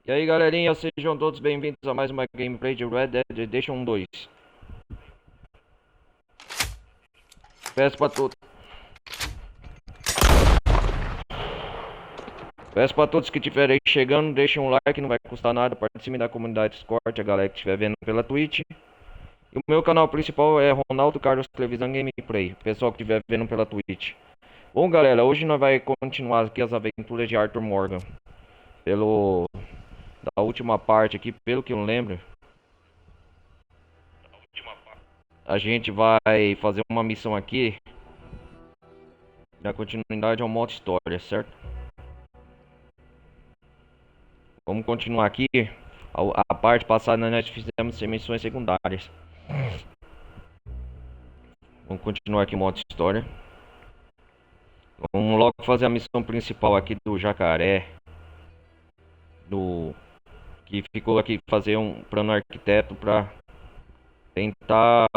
E aí galerinha, sejam todos bem-vindos a mais uma gameplay de Red Dead Redemption 2. Peço pra todos, peço pra todos que estiverem chegando, deixem um like, não vai custar nada, participem da comunidade Discord, a galera que estiver vendo pela Twitch. E o meu canal principal é Ronaldo Carlos Televisão Gameplay, o pessoal que estiver vendo pela Twitch. Bom galera, hoje nós vai continuar aqui as aventuras de Arthur Morgan. Pelo da última parte aqui, pelo que eu lembro, a gente vai fazer uma missão aqui na continuidade ao modo história, certo? Vamos continuar aqui. A parte passada nós fizemos missões secundárias. Vamos continuar aqui o modo história. Vamos logo fazer a missão principal aqui do jacaré. Do que ficou aqui fazer um plano arquiteto para tentar.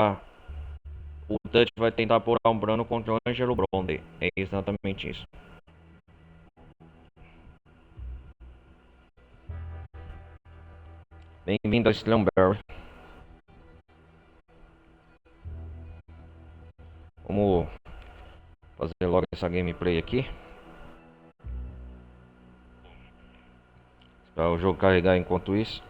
O Dutch vai tentar pôr um plano contra o Angelo Bronte. É exatamente isso. Bem-vindo a Slumberry. Vamos fazer logo essa gameplay aqui. Para o jogo carregar enquanto isso.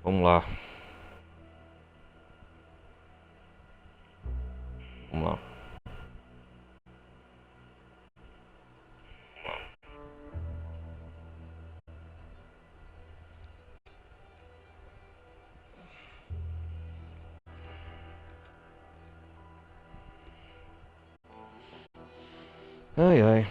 Vamos lá. Vamos lá. Ai ai.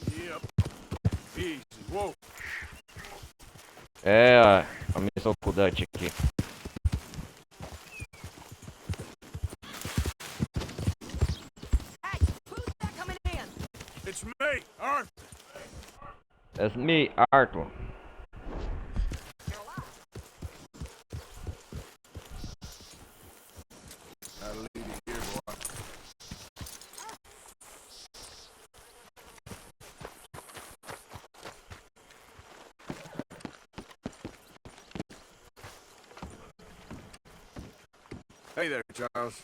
Yep. Easy. Whoa. É a missão com o Dutch aqui. Hey, who's that coming in? It's me, Arthur. That's me, Arthur. I'll leave you here, boy. Hey there, Charles.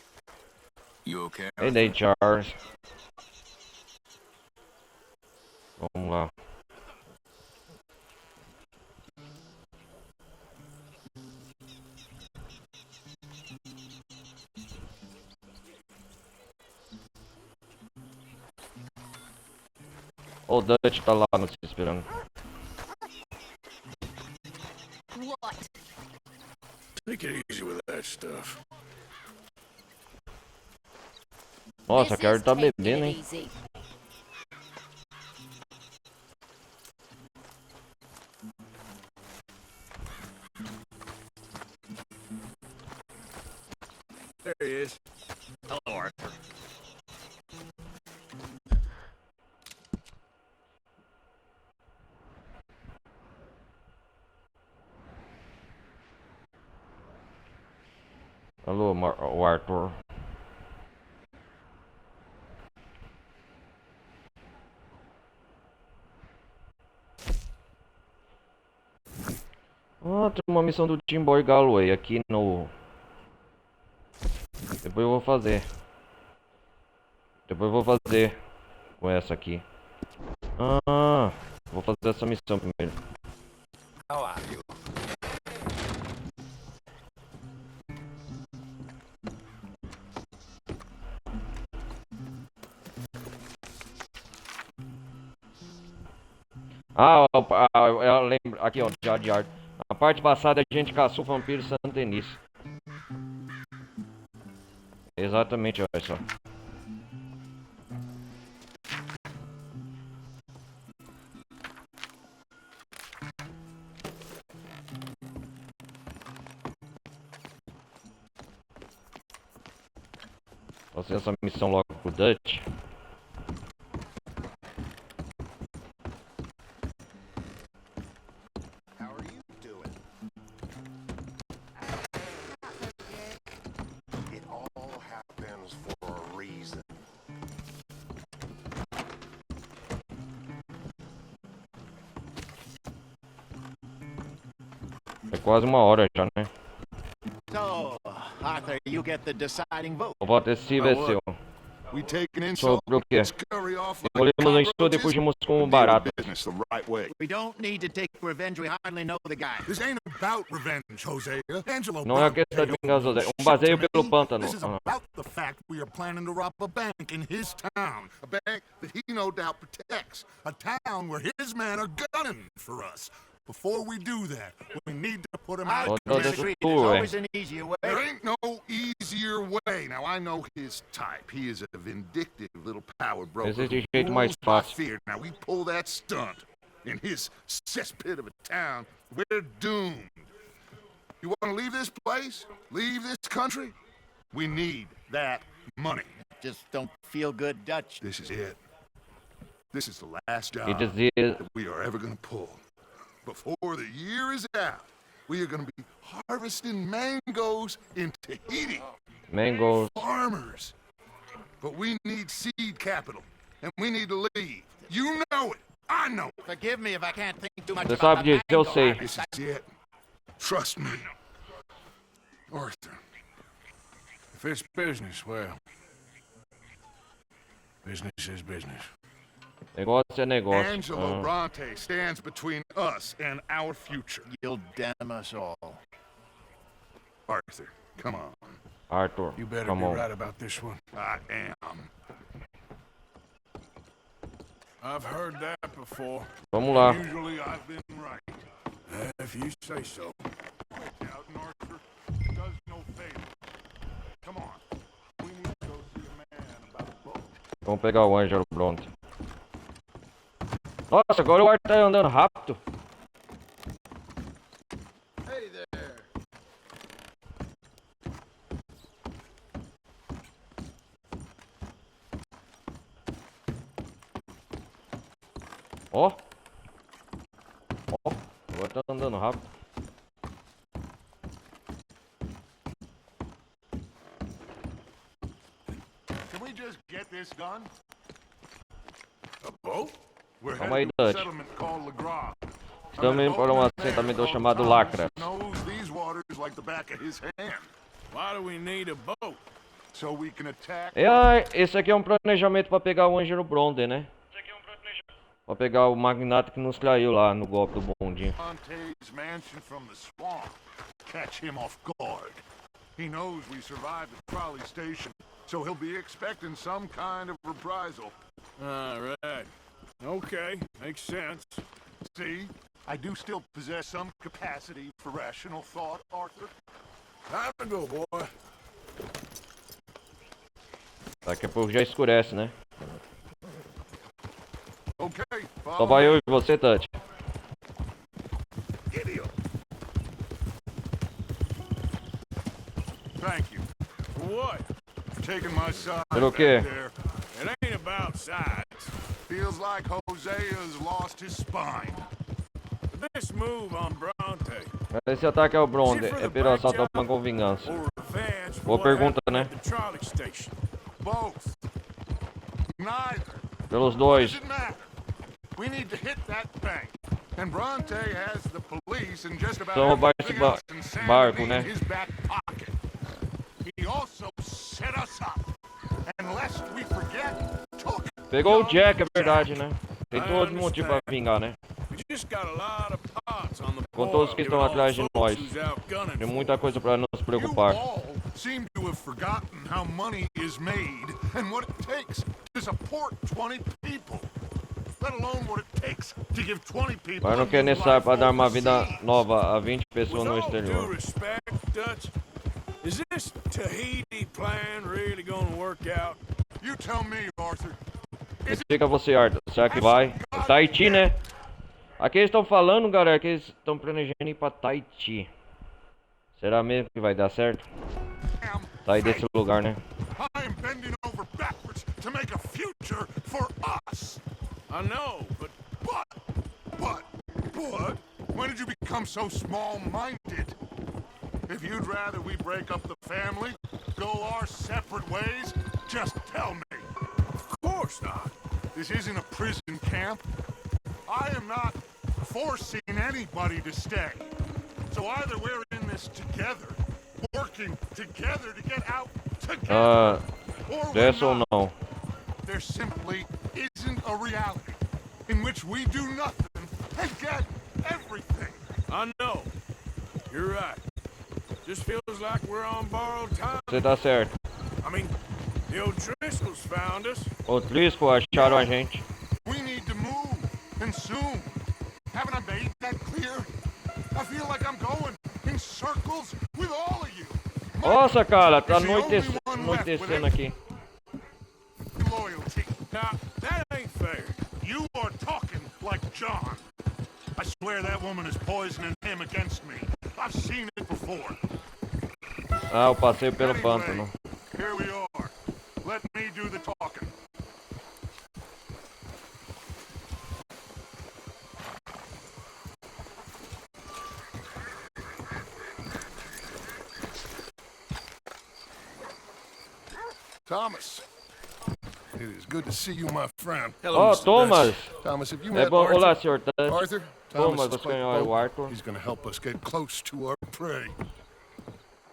You okay? Hey there, Charles. Vamos lá. O Dutch tá lá nos esperando. What? Take it easy with that stuff. Nossa, a This Carol is tá taking bebendo, it hein? easy. There he is. Hello, Arthur. Alô, o Arthur. Ah, tem uma missão do Team Boy Galloway aqui no... Depois eu vou fazer. Depois eu vou fazer com essa aqui. Ah, vou fazer essa missão primeiro. How are you? Ah, eu lembro. Aqui, ó, Jar Jar. Na parte passada a gente caçou o vampiro Santenis. Exatamente, olha só. Vou fazer essa missão logo pro Dutch. How are you doing? It all happens for a reason. É quase uma hora já, né? So, Arthur, you get the deciding vote. O voto decisivo é seu. We taking insult, Sobre o quê? scurry off like Engolemos o insulto e fugimos como barato. business the right way. We don't need to take revenge. We hardly know the guy. This ain't about revenge, Hosea. Angelo Não é questão de vingança, José. Um baseio pelo pântano. This is Ah. about the fact we are planning to rob a bank in his town. A bank that he no doubt protects. A town where his men are gunning for us. Before we do that, we need to put him out Oh, of no, commission. that's There's cool, always an easier way. There ain't no easier way. Now, I know his type. He is a vindictive little power broker. Existe who jeito mais rules by fácil. fear. Now, we pull that stunt in his cesspit of a town, we're doomed. You want to leave this place? Leave this country? We need that money. Just don't feel good, Dutch. This is it. This is the last job E dizer, that we are ever going to pull. Before the year is out, we are going to be harvesting mangoes in Tahiti. Mango. Farmers. But we need seed capital, and we need to leave. You know it. I know it. Forgive me if I can't think too much Você about sabe the disso, eu mango sei. This harvest. is it. Trust me. Arthur. If it's business, well, business is business. Negócio é negócio. Angelo Ah. Bronte stands between us and our future. You'll damn us all. Arthur, come on. Arthur, You better come be on. right about this one. I am. I've heard that before. Vamos lá. Usually I've been right. If you say so. Out in Arthur does no favor. Come on. We need to go see a man about a boat. Vamos pegar o Ângelo Bronte. Nossa, agora o Arthur tá andando rápido. Hey there. Ó. Ó. Agora tá andando rápido. Can we just get this done? A boat? We're Calma aí, headed to a Dutch. settlement called LaGras. Estamos indo para um assentamento chamado Lacras. Knows these waters like the back of his hand. Why do we need a boat? So we can attack. Esse aqui é um planejamento pra pegar o Ângelo Bronte, né? Pra pegar o magnata que nos traiu lá no golpe do bondinho. Monte's mansion from the swamp. Catch him off guard. He knows we survived at Crowley Station, so he'll be expecting some kind of reprisal. All right. Okay, makes sense. See? I do still possess some capacity for rational thought, Arthur. Time to go, boy. Daqui a pouco já escurece, né? Okay, Só follow vai me. eu e você, Tati. Giddy up. Thank you For what? for taking my side Pelo back quê? there. It ain't about sides. Feels like Hosea's lost his spine. This move on Bronte. Esse ataque é o Bronte. É pelo assalto ao banco com vingança. Or revenge for Boa what pergunta, happened né? at the trolley station. Both. Neither. Pelos dois. Doesn't matter. We need to hit that bank. And Bronte has the police and just about Então roubar esse everything else in San barco, Denis né? in his back pocket. He also set us up. And lest we forget, took Pegou o Jack, é verdade, né? Tem todo motivo pra vingar, né? We just got a lot of pots on the Com boil, todos que giving estão all atrás de folks nós. who's out gunning Tem for muita coisa pra nos You preocupar. all seem to have forgotten how money is made and what it takes to support 20 people. let alone what it takes to give 20 people Mas não a que é new necessário life para dar uma vida overseas. nova a 20 pessoas With no all due exterior. respect, Dutch, is this Tahiti plan really gonna work out? You tell me, Arthur. Explica você, Arthur. Será que vai? É Tahiti, né? Aqui eles estão falando, galera, que eles estão planejando ir pra Tahiti. Será mesmo que vai dar certo? Sair desse lugar, né? I am bending over backwards to make a future for us. I know, but But, when did you become so small-minded? If you'd rather we break up the family, go our separate ways, just tell me. of course not. This isn't a prison camp. I am not forcing anybody to stay. So either we're in this together, working together to get out together, or we're Yes or not. não? There simply isn't a reality in which we do nothing and get everything. I know. You're right. Just feels like we're on borrowed time. Você tá certo. I mean, the O'Driscolls found us. O Trisco acharam a gente. We need to move, and soon. Haven't I made that clear? I feel like I'm going in circles with all of you. Nossa, cara, tá Is the only one left with anoitecendo aqui. loyalty. Now, that ain't fair. You are talking like John. I swear that woman is poisoning him against me. I've seen it before. Ah, eu passei pelo Anyway, pântano. here we are. Let me do the talking. Thomas, it is good to see you, my friend. Ó, Thomas! Thomas, have you É met bom. Arthur? Olá, senhor Dutch. Arthur? Thomas, is você quite conhece o bold. Arthur? He's going to help us get close to our prey.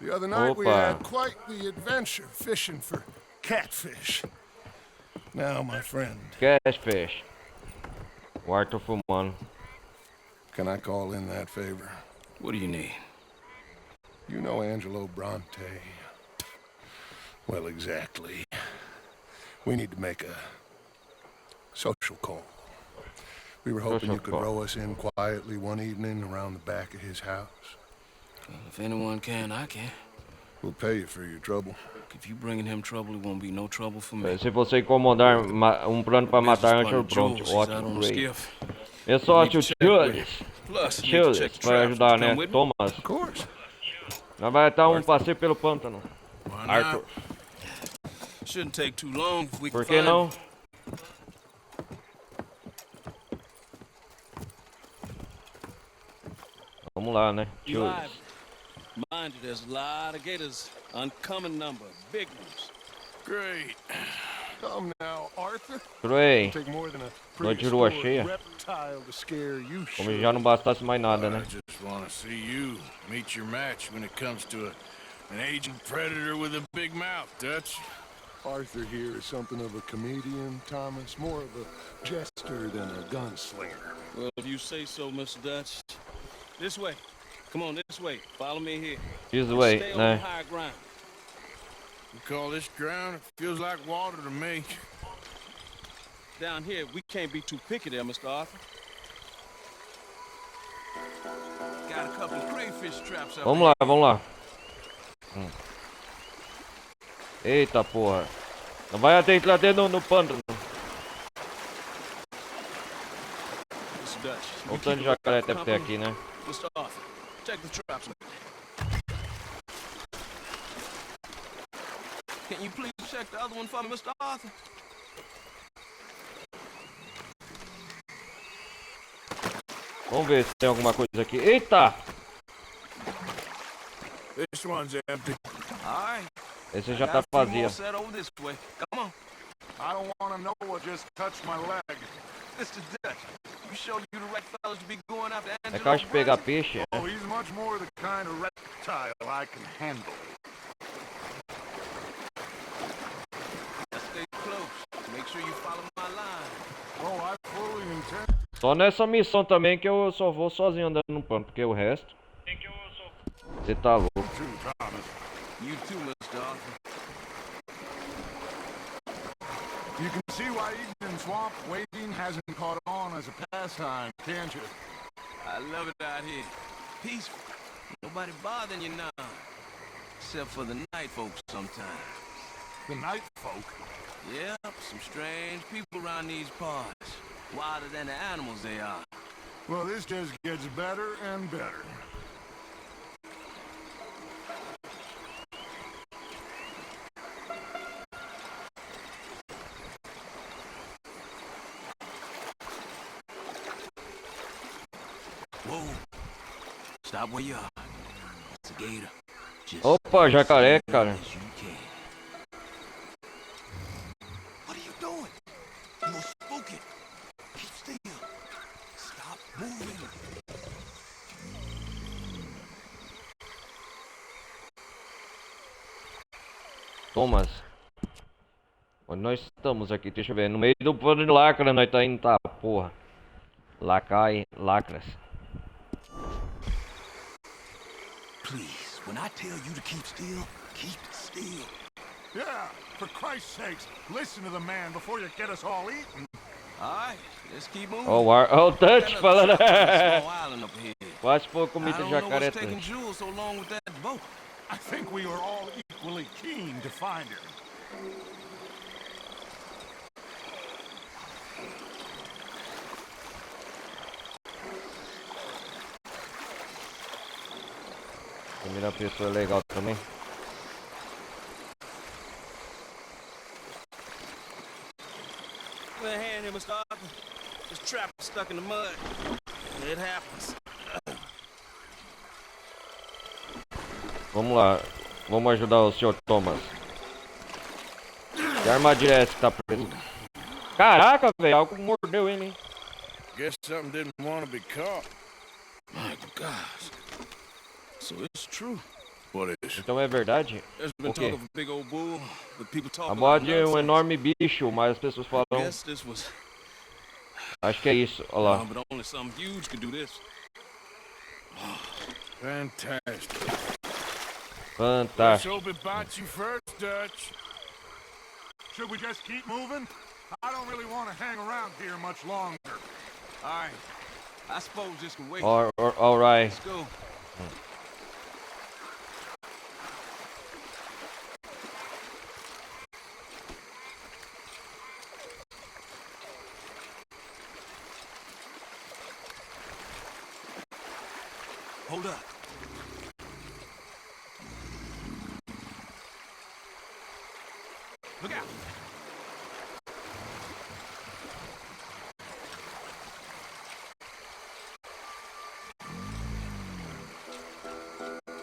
The other night we Opa. had quite the adventure fishing for catfish. Now, my friend, Catfish. O Arthur fumando. can I call in that favor? What do you need? You know Angelo Bronte. Well, exactly. We need to make a social call. We were hoping Social you could call. row us in quietly one evening around the back of his house. If anyone can, I can. We'll pay you for your trouble. If you bringing him trouble, it won't be no trouble for me. Se você incomodar plano para matar Business Angelo partner Bronte, Jules, he's out ótimo, on the great. skiff. Meu sócio Need to check with Jules. him. Plus, need to Jules check the vai traps. ajudar, Come né? with me? Thomas. Of course. Nós vai estar passeio pelo pântano. Why not? Arthur. Shouldn't take too long if we Por can que find não? him. Vamos lá, né? Be Jules. live. Mind you, there's a lot of gators. Uncommon number. Big ones. Great. Come now, Arthur. Trey. Take more than a Noite de lua prehistoric cheia. reptile to scare you. Como sure. já não bastasse mais nada, I né? just want to see you meet your match when it comes to an aging predator with a big mouth, Dutch. Arthur here is something of a comedian, Thomas. More of a jester than a gunslinger. Well, if you say so, Mr. Dutch. This way. Come on, this way. Follow me here. This Stay way, on né? high ground. You call this ground? It feels like water to me. Down here, we can't be too picky there, Mr. Arthur. Got a couple of crayfish traps up Vamos lá, vamos lá. Eita porra. Não vai atender lá dentro no pântano. Mr. Dutch. Olha o tanto de jacaré que deve ter aqui, né? Mr. Arthur, check the traps. Can you please check the other one for me, Mr. Arthur? Vamos ver se tem alguma coisa aqui. Eita! This one's empty. All right. Esse já Got tá a few more vazia. set over this way. Come on. I don't want to know what just touched my leg. Mr. Dutch, you sure you the right fellas to be going after É Angelo caixa de pegar Bronte? peixe? É. Oh, he's much more the kind of reptile I can handle. Stay close. Make sure you follow my line. Oh, I fully intend. Só nessa missão também que eu só vou sozinho andando no pano, porque o resto... Você tá louco. to, Thomas. You too, Mr. Arthur. You can see why eating in swamp waiting hasn't caught on as a pastime, can't you? I love it out here. Peaceful. Nobody bothering you now. Except for the night folks sometimes. The night folk. Yeah, some strange people around these parts. Wilder than the animals they are. Well, this just gets better and better. Whoa. Stop where you are. It's a gator. Just Opa, jacaré, cara. as you can. What are you doing? You're spooking. Keep still. Stop moving. Thomas. Onde nós estamos aqui? Deixa eu ver. No meio do pano de lacra nós tá indo, tá, porra. Lacai, lacras. Please, when I tell you to keep keep still. Yeah, for Christ's sakes, listen to the man before you get us all eaten. Alright, let's keep moving. Ó, o Dutch falando. Small island up here. Quase foi I comida don't know jacaré. what's taking Jules so long with that boat. I think we were all equally keen to find her. Primeira pessoa é legal também. Give me a hand here, Mr. Arthur. This trap is stuck in the mud. It happens. Vamos lá. Vamos ajudar o Sr. Thomas. Que armadilha é essa que tá preso? Caraca, velho. Algo mordeu ele, hein? Guess something didn't want to be caught. My gosh. So it's true. What is? Então é verdade? There's been O quê? talk of a big old bull, but people talk A about bode é um nonsense. enorme bicho, mas as pessoas I falam. guess this was Acho que é isso. Olha lá. but only something huge could do this. Fantastic. Let's Fantástico. hope it bites you first, Dutch. Should we just keep moving? I don't really want to hang around here much longer. Alright. I suppose this can wait. Alright. Let's go. Hold up. Look out.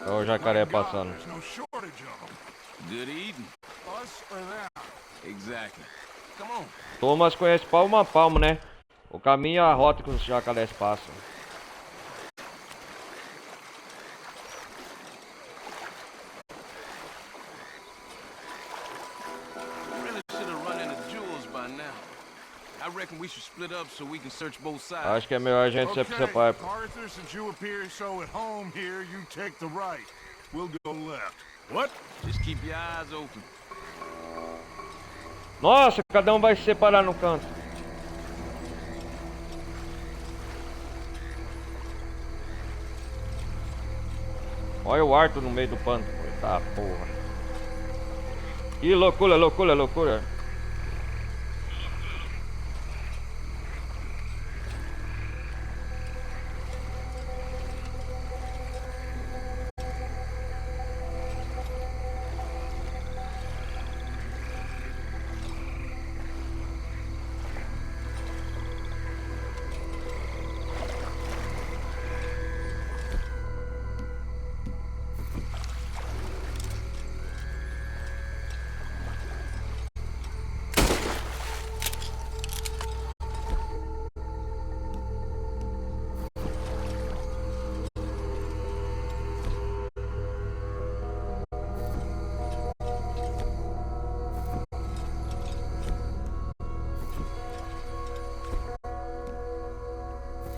Olha o jacaré My God, passando. there's no shortage of them. Good eating. Us or them. Exactly. Come on. Thomas conhece palmo a palmo, né? O caminho e a rota que os jacarés passam. We really should have run into Jules by now. I reckon we should split up so we can search both sides. Acho que é melhor a gente se Okay, separar. Arthur, since you appear so at home here, you take the right. We'll go left. What? Just keep your eyes open. Nossa, cada um vai se separar no canto. Olha o Arthur no meio do pano. Eita porra. Que loucura, loucura, loucura.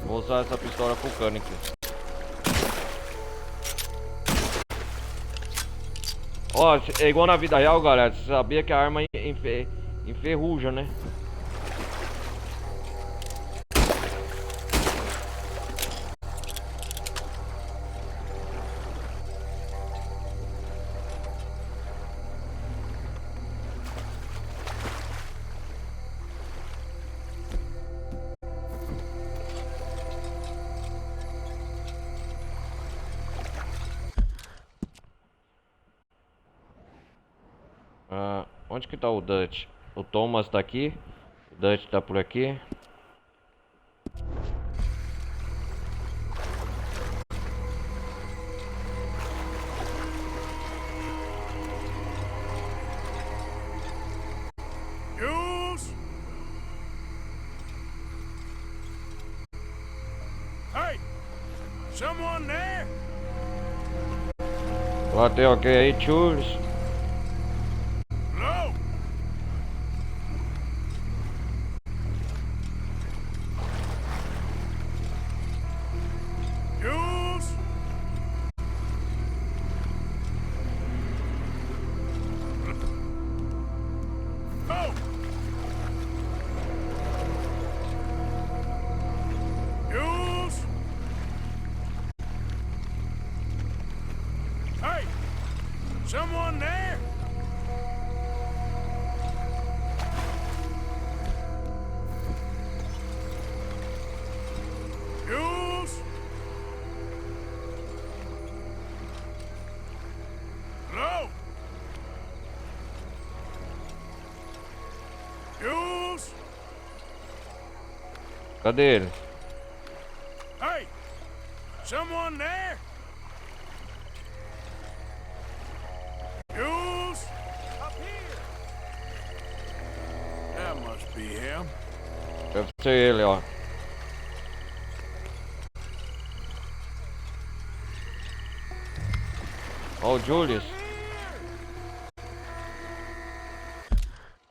Vou usar essa pistola vulcânica. Ó, é igual na vida real, galera. Você sabia que a arma enferruja, né? Onde que tá o Dutch? O Thomas tá aqui. O Dutch tá por aqui. Jules? Hey! Someone there? Bateu ok aí, Jules. Hello? Jules? Oh! Jules? Hey! Someone there? Jules? Hello? Jules? Cadê ele? Hey! Someone there? Jules? Up here! That must be him. Deve ser ele, ó. Ó o Julius.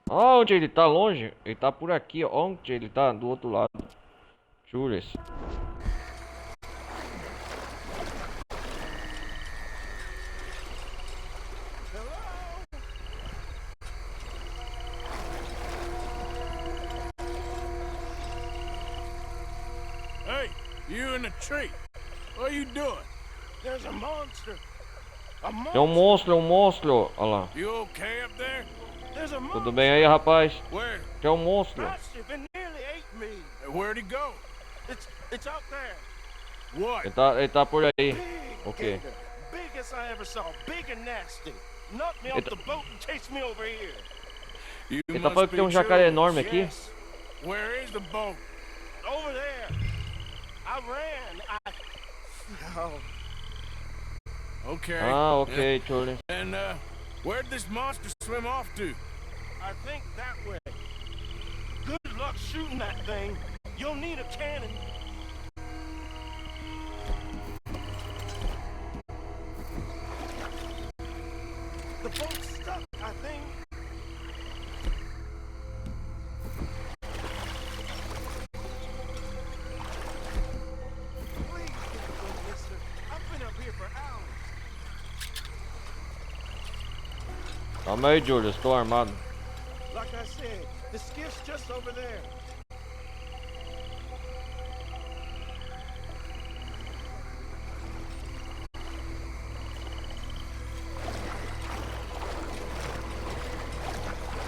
Onde ele tá longe? Ele tá por aqui, ó. Onde ele tá? Do outro lado. Julius. Hey, you in the tree. What are you doing? There's a monster. A Tem um monster. monstro, um monstro. Olha lá. You okay up there? There's a monster. Tudo bem aí, rapaz? Where? Tem um monstro. Mastiff, it nearly ate me. Where'd he go? It's out there. What? Ele tá por aí. Big Okay. gator. Biggest I ever saw. Big and nasty. Knocked me off the boat and chased me over here. You Ele tá must falando que tem be um jacaré Jules. enorme aqui. Yes. Where is the boat? Over there. I ran. Oh, Okay. Ah, ok, Julius. And where'd this monster swim off to? I think that way. Good luck shooting that thing. You'll need a cannon. The boat's stuck, I think. Please get the boat, mister. I've been up here for hours. Calma aí, Julius. Tô armado. Like I said, the skiff's just over there.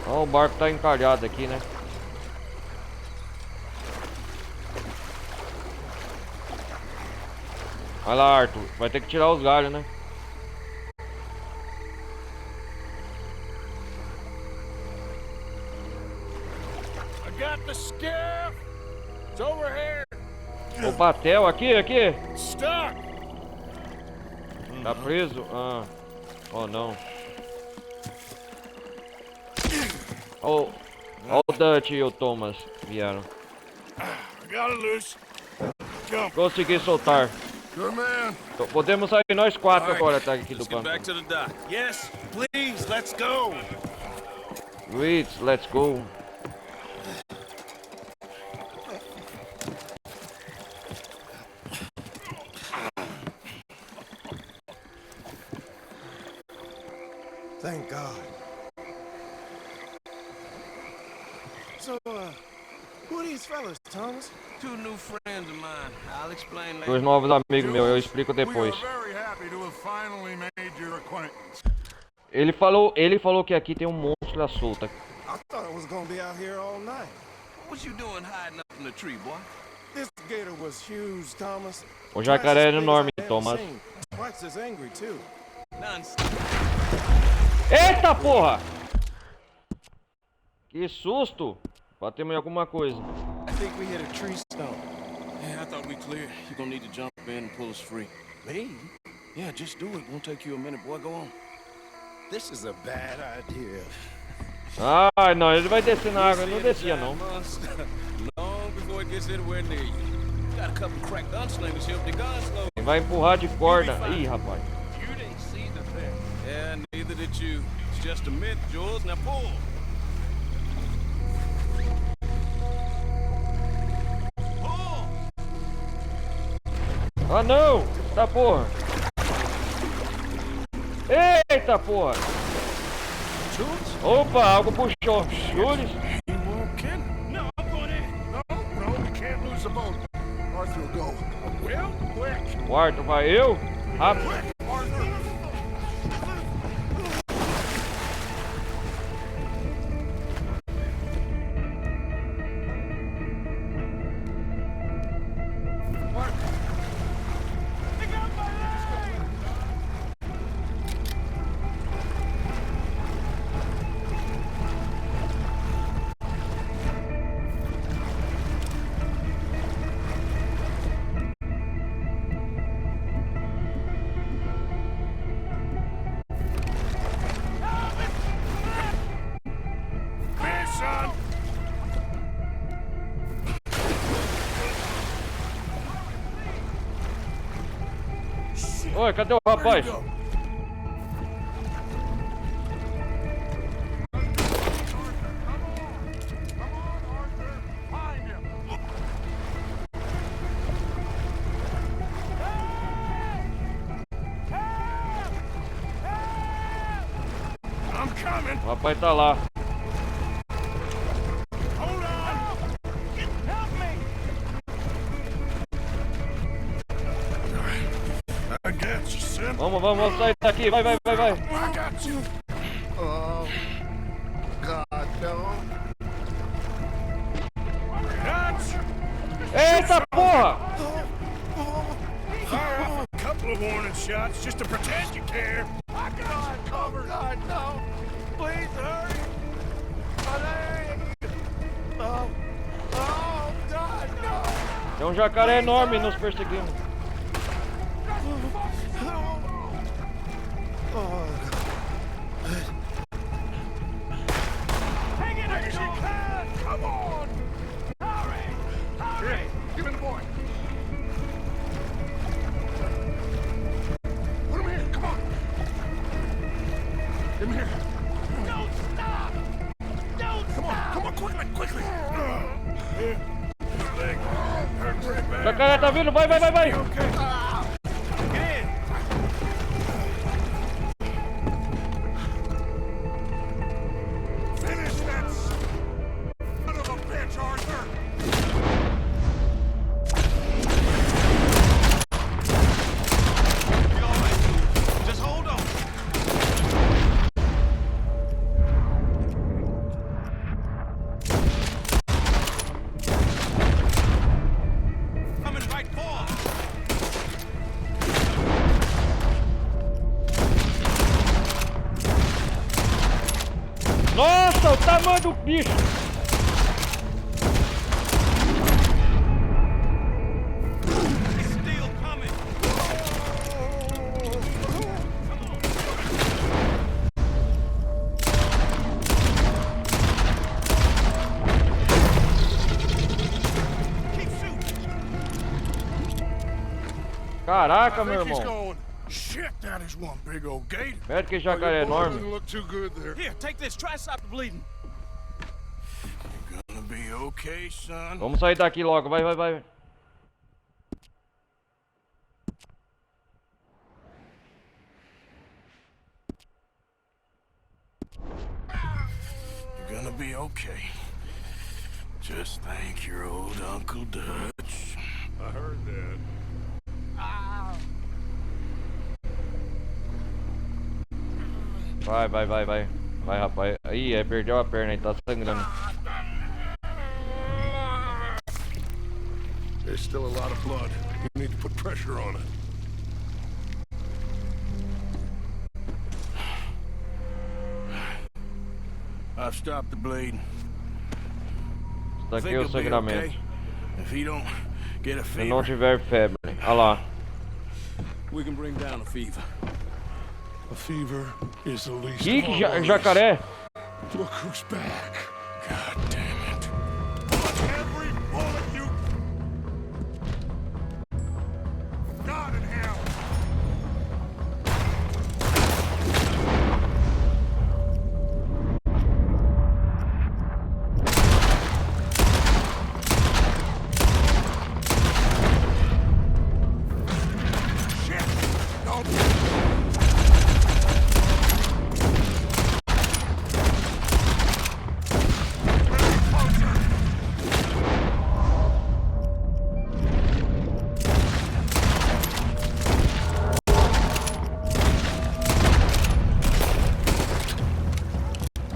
Ó, o barco tá encalhado aqui, né? Vai lá, Arthur. Vai ter que tirar os galhos, né? I got the skiff. It's over here. O Batel, aqui, aqui. Stuck. Tá preso? Ah. Oh, não. Ó o Dutch e o Thomas vieram. I got it loose. Jump. Consegui soltar. Good man. Podemos sair nós quatro All right, agora, tá aqui do let's get back pântano. to the dock. Yes, please, let's go. Reeds, let's go. Thank God. So, who are these fellas, Thomas? Two new friends of mine. I'll explain Dois later. novos amigos meus, eu explico We are depois. very happy to have finally made your acquaintance. Ele falou que aqui tem um monstro à solta. I thought I was gonna be out here all night. What you doing hiding up in the tree, boy? This gator was huge, Thomas. O jacaré era Twice as big enorme, as I ever Thomas. seen. Twice as angry, too. Nonsense. Eita porra! Que susto! Batemos em alguma coisa. I think we hit a tree stump. Yeah, I thought we clear. You're gonna need to jump in and pull us free. Me? Yeah, just do it. Won't take you a minute, boy. Go on. This is a bad idea. Ah, não, ele vai descer na água. Ele não descia, não. Long before it gets anywhere near you. Got a couple crack gunslingers here with the guns low. Ele vai empurrar de corda. Ih, rapaz. You didn't see the thing. Yeah, neither did you. It's just a myth, Jules. Now pull. Pull! Ah, não! Tá porra! Eita porra! Opa, algo puxou. Jules? You weren't kidding. No, I'm going in. No, we can't lose the boat. Arthur will go. Well, quick. O Arthur vai eu? Rápido. Arthur! Man, son. Oi, cadê o rapaz? I'm coming. O rapaz tá lá. Hold on. Help me. I got you, son. Vamos sair daqui. Vai. I got you. Oh, God, no. Got you. Eita porra! Fire off a couple of warning shots just to pretend you care. I got it covered. God, no. Please hurry. My leg. Oh, God, no. Tem um jacaré enorme nos perseguindo. Hang in there, you can. Come on. Hurry. Hurry. Give me the boy. Put him here. Come on. Give him here. Don't stop. Don't stop. Come on, quickly. This leg hurt pretty bad. Jacaré tá vindo, vai. Okay. Get in. Finish that son of a bitch, Arthur. You all right, dude? Just hold on. Coming right for us. Nossa, o tamanho do bicho! It's still coming. Keep shooting. Caraca, meu He's irmão. going. Shit, that is one big old gator. Pera que jacaré Your boy enorme. doesn't look too good there. Here, take this. Try to stop the bleeding. Gonna be okay, son. Vamos sair daqui logo, vai. You're gonna be okay. Just thank your old Uncle Dutch. I heard that. Vai. Vai, rapaz. Ih, perdeu a perna, ele tá sangrando. There's still a lot of blood. You need to put pressure on it. I've stopped the bleeding. Isso aqui é Think o he'll be sangramento. okay if he don't get a Se fever. não tiver febre. Olha lá. We can bring down a fever. A fever is the least Ih, of que our worries. jacaré. Look who's back. God damn it. Every bullet you... God in hell! Shit! Don't...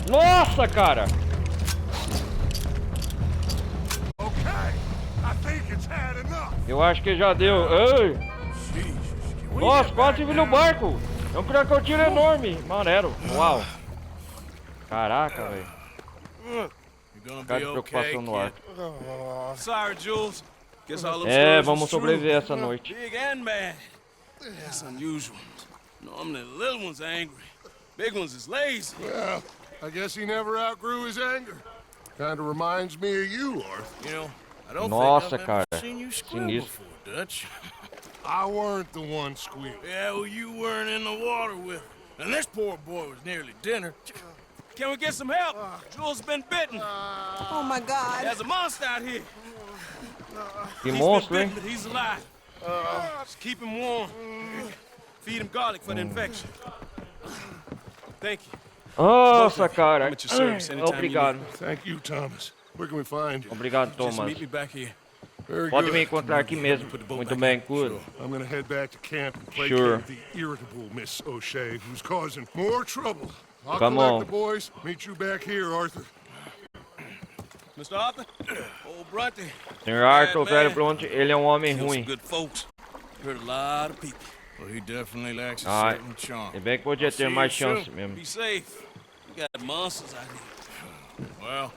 Nossa, cara. Okay, I think it's had enough. Eu acho que já deu. Ei. Jesus. Can we Nossa, get quase back vi no down? barco. É um crocodilo enorme. Maneiro. Uau. Caraca, velho. You're gonna Cara be de okay, preocupação no ar. kid. Sorry, Jules. Guess all those É, stories vamos was true. sobreviver essa noite. Big and bad. That's unusual. Normally the little ones are angry. Big ones is lazy. Well, I guess he never outgrew his anger. Kinda reminds me of you, Arthur. You know, I don't Nossa, think I've cara. ever seen you squeal Sinistro. before, Dutch. I weren't the one squealing. Yeah, well, you weren't in the water with her. And this poor boy was nearly dinner. Can we get some help? Jules been bitten. Oh my God. There's a monster out here. Que He's monstro, been hein? bitten, but he's alive. Just keep him warm. Feed him garlic for the infection. Thank you. Nossa, cara. I'm at your service anytime you Obrigado. Thank you, Thomas. Where can we find you? Obrigado, Just Thomas. meet me back here. Very Pode good. me encontrar aqui mesmo. Muito bem, good. I'm gonna head back to camp and placate Sure. the irritable Miss O'Shea, who's causing more trouble. I'll Come collect on. the boys. Meet you back here, Arthur. Mr. Arthur? Old Brunty. Senhor Arthur, o Bad velho man. Bronte, ele é um homem Killed some ruim. good folks. Hurt a lot of people. Well, he definitely lacks a Ah, certain charm. é bem que podia ter See mais you soon. chance mesmo. Be safe. We got monsters out here. Well,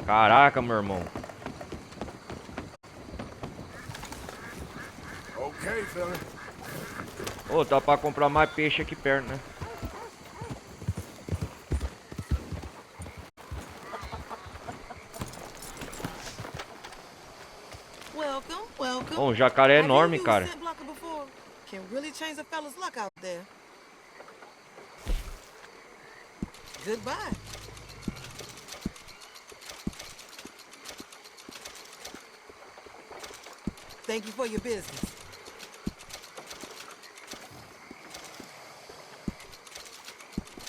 Caraca, meu irmão. Okay, fella. Ô, dá pra comprar mais peixe aqui perto, né? Welcome, welcome. Ô, um jacaré Have you enorme, used cara. scent blocker before? Can really change a fella's luck out there. Goodbye. Thank you for your business.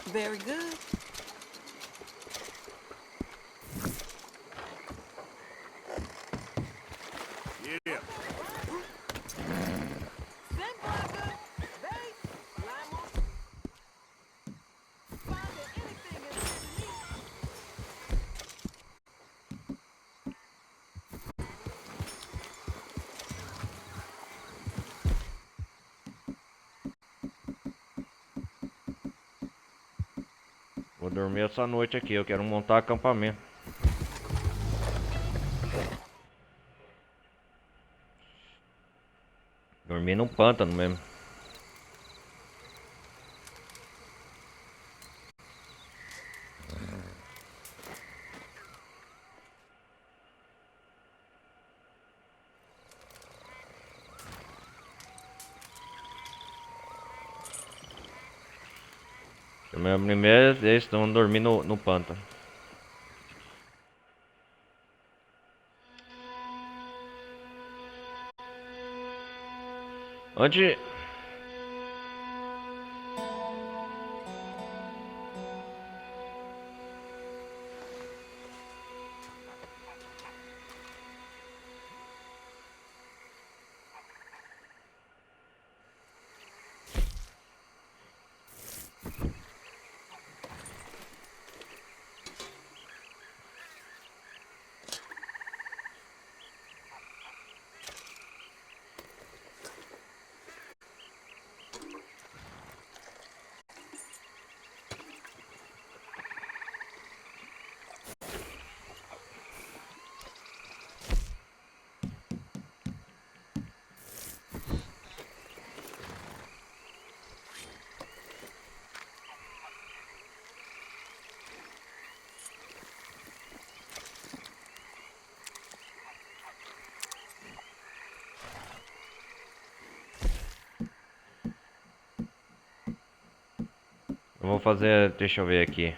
Very good. Yeah. Scent blocker, bait, lime on. Finding anything is good to me. Vou dormir essa noite aqui, eu quero montar acampamento. Dormir num pântano mesmo. Minha primeira vez estão dormindo no pântano. Onde... Eu vou fazer, deixa eu ver aqui.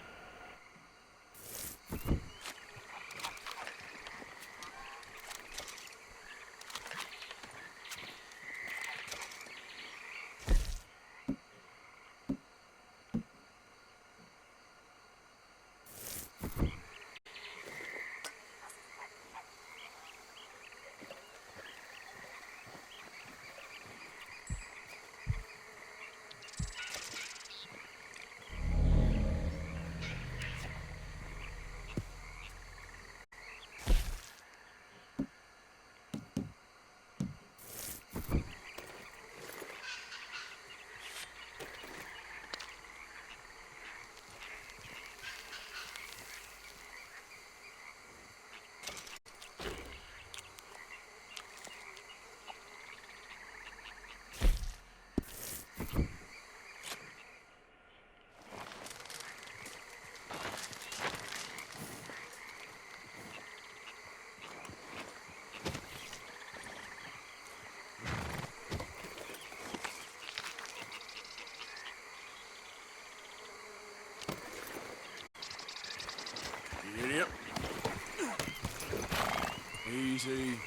Get up. Easy.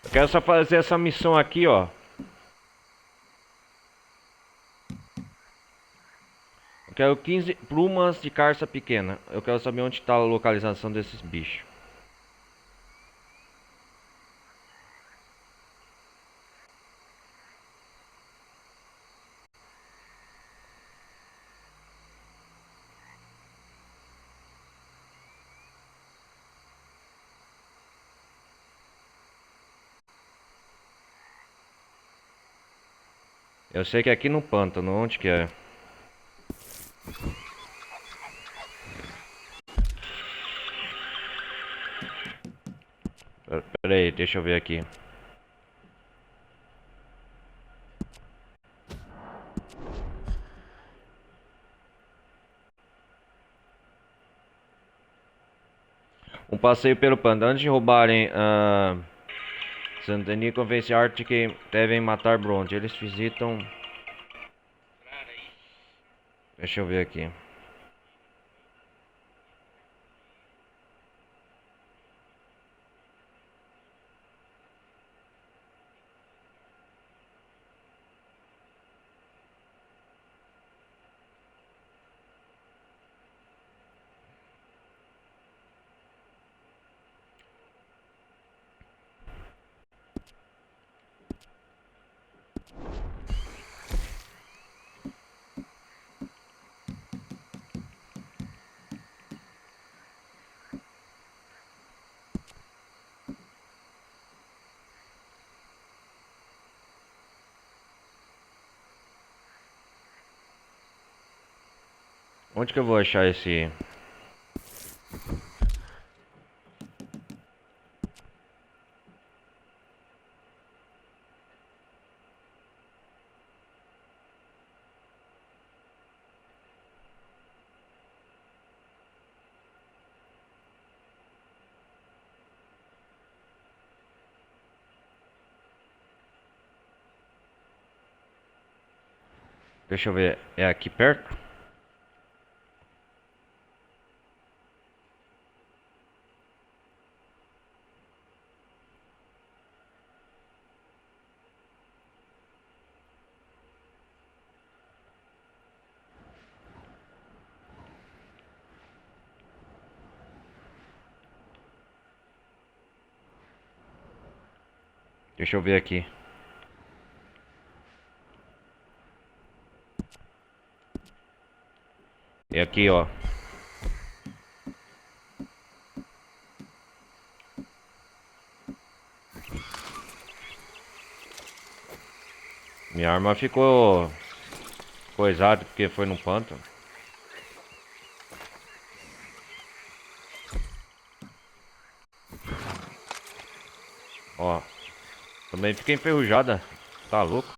Eu quero só fazer essa missão aqui, ó. Eu quero 15 plumas de carça pequena. Eu quero saber onde está a localização desses bichos. Eu sei que é aqui no pântano, onde que é? Pera aí, deixa eu ver aqui. Um passeio pelo pântano. Antes de roubarem Saint-Denis, convence Art que devem matar Bronte. Eles visitam... Deixa eu ver aqui. Onde que eu vou achar esse... Deixa eu ver, é aqui perto? Deixa eu ver aqui. É aqui, ó. Minha arma ficou coisada porque foi no pântano. Ó. Também fica enferrujada. Tá louco?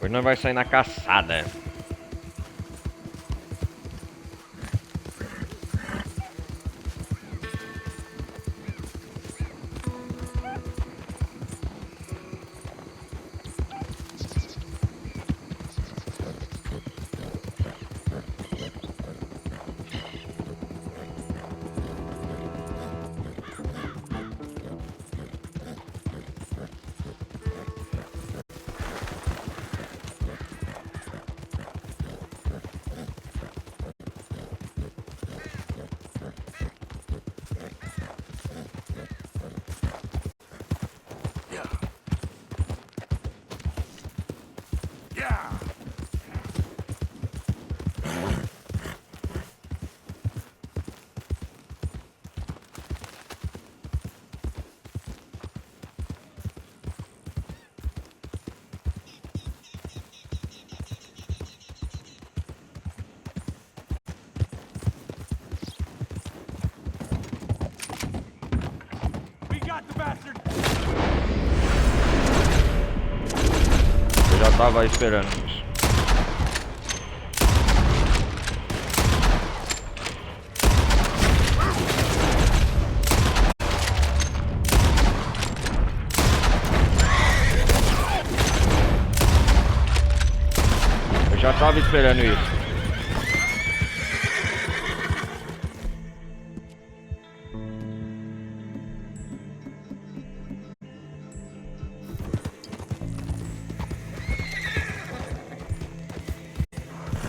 Hoje nós vai sair na caçada. Yeah. We got the bastard. Eu já tava esperando isso. Eu já tava esperando isso.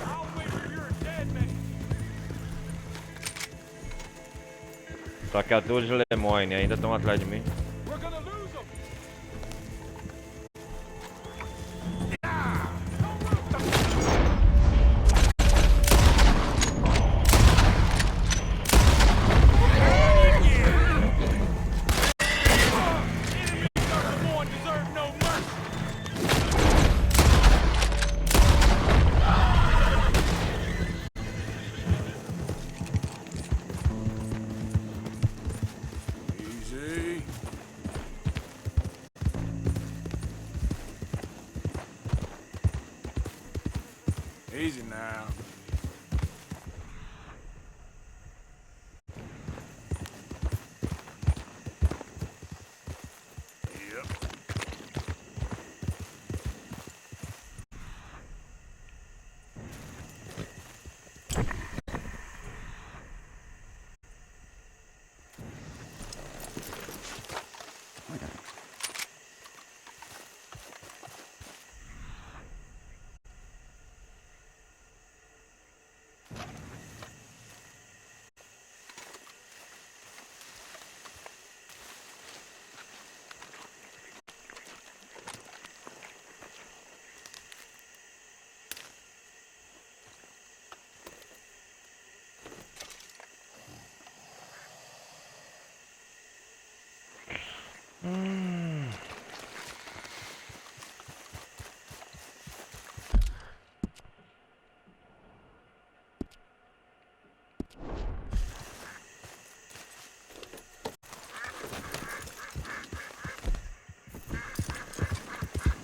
I'll wait till you're dead, man. Saqueadores de Lemoyne ainda estão atrás de mim. We're gonna lose them. Deserve no mercy. Easy. Easy now.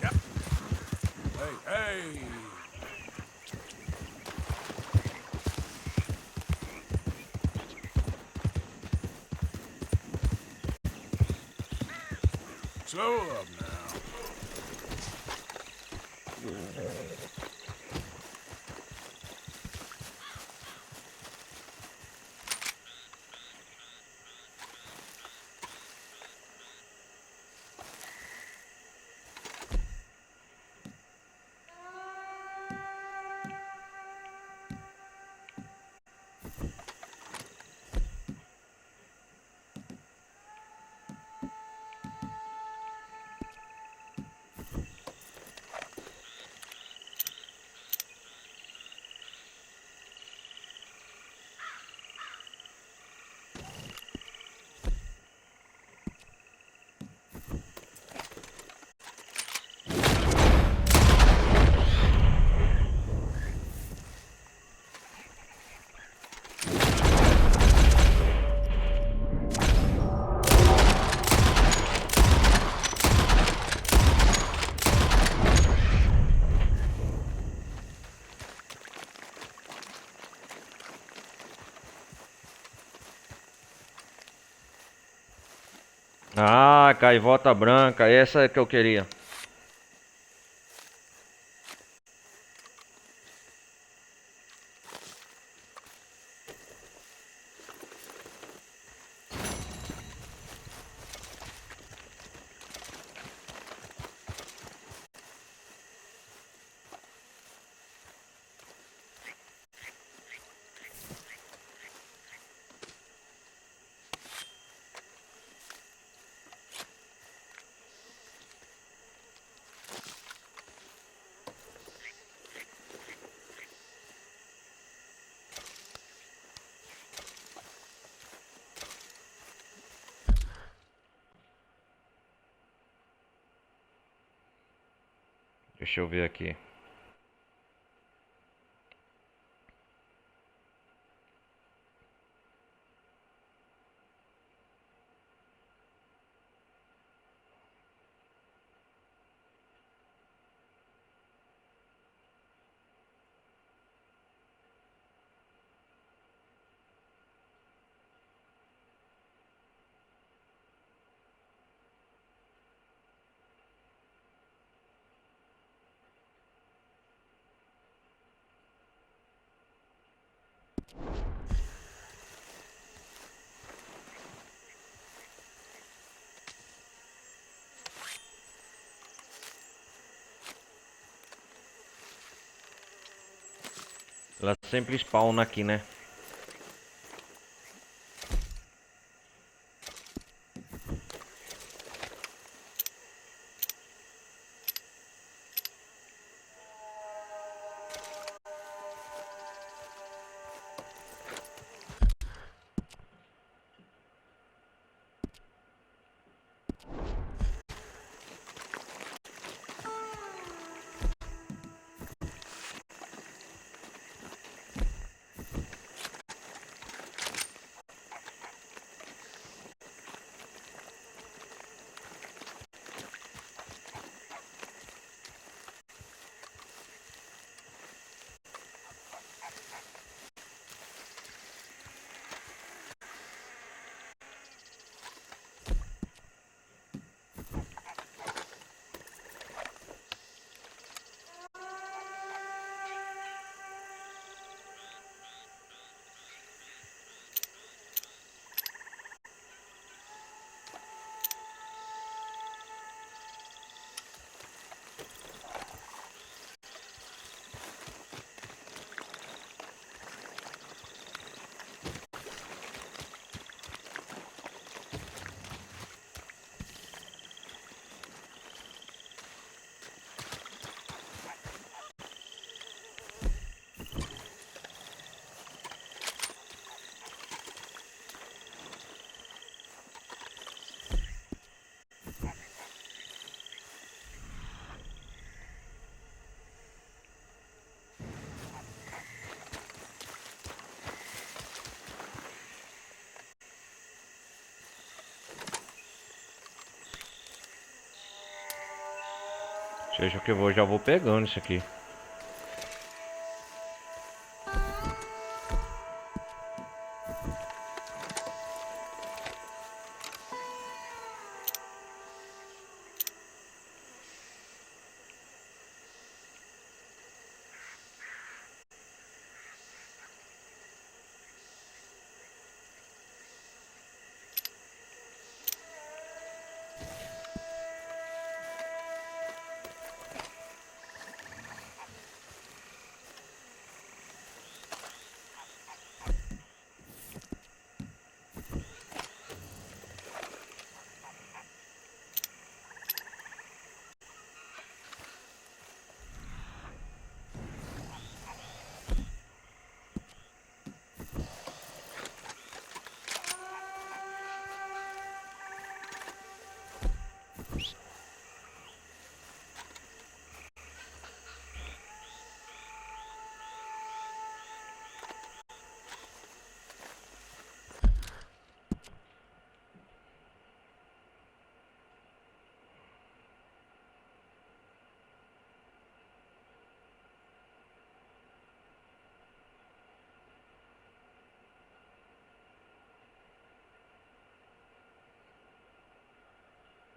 Yep. Hey. Slow up now. Ah, gaivota branca, essa é que eu queria. Deixa eu ver aqui. Ela sempre spawna aqui, né? Seja o que eu vou, já vou pegando isso aqui.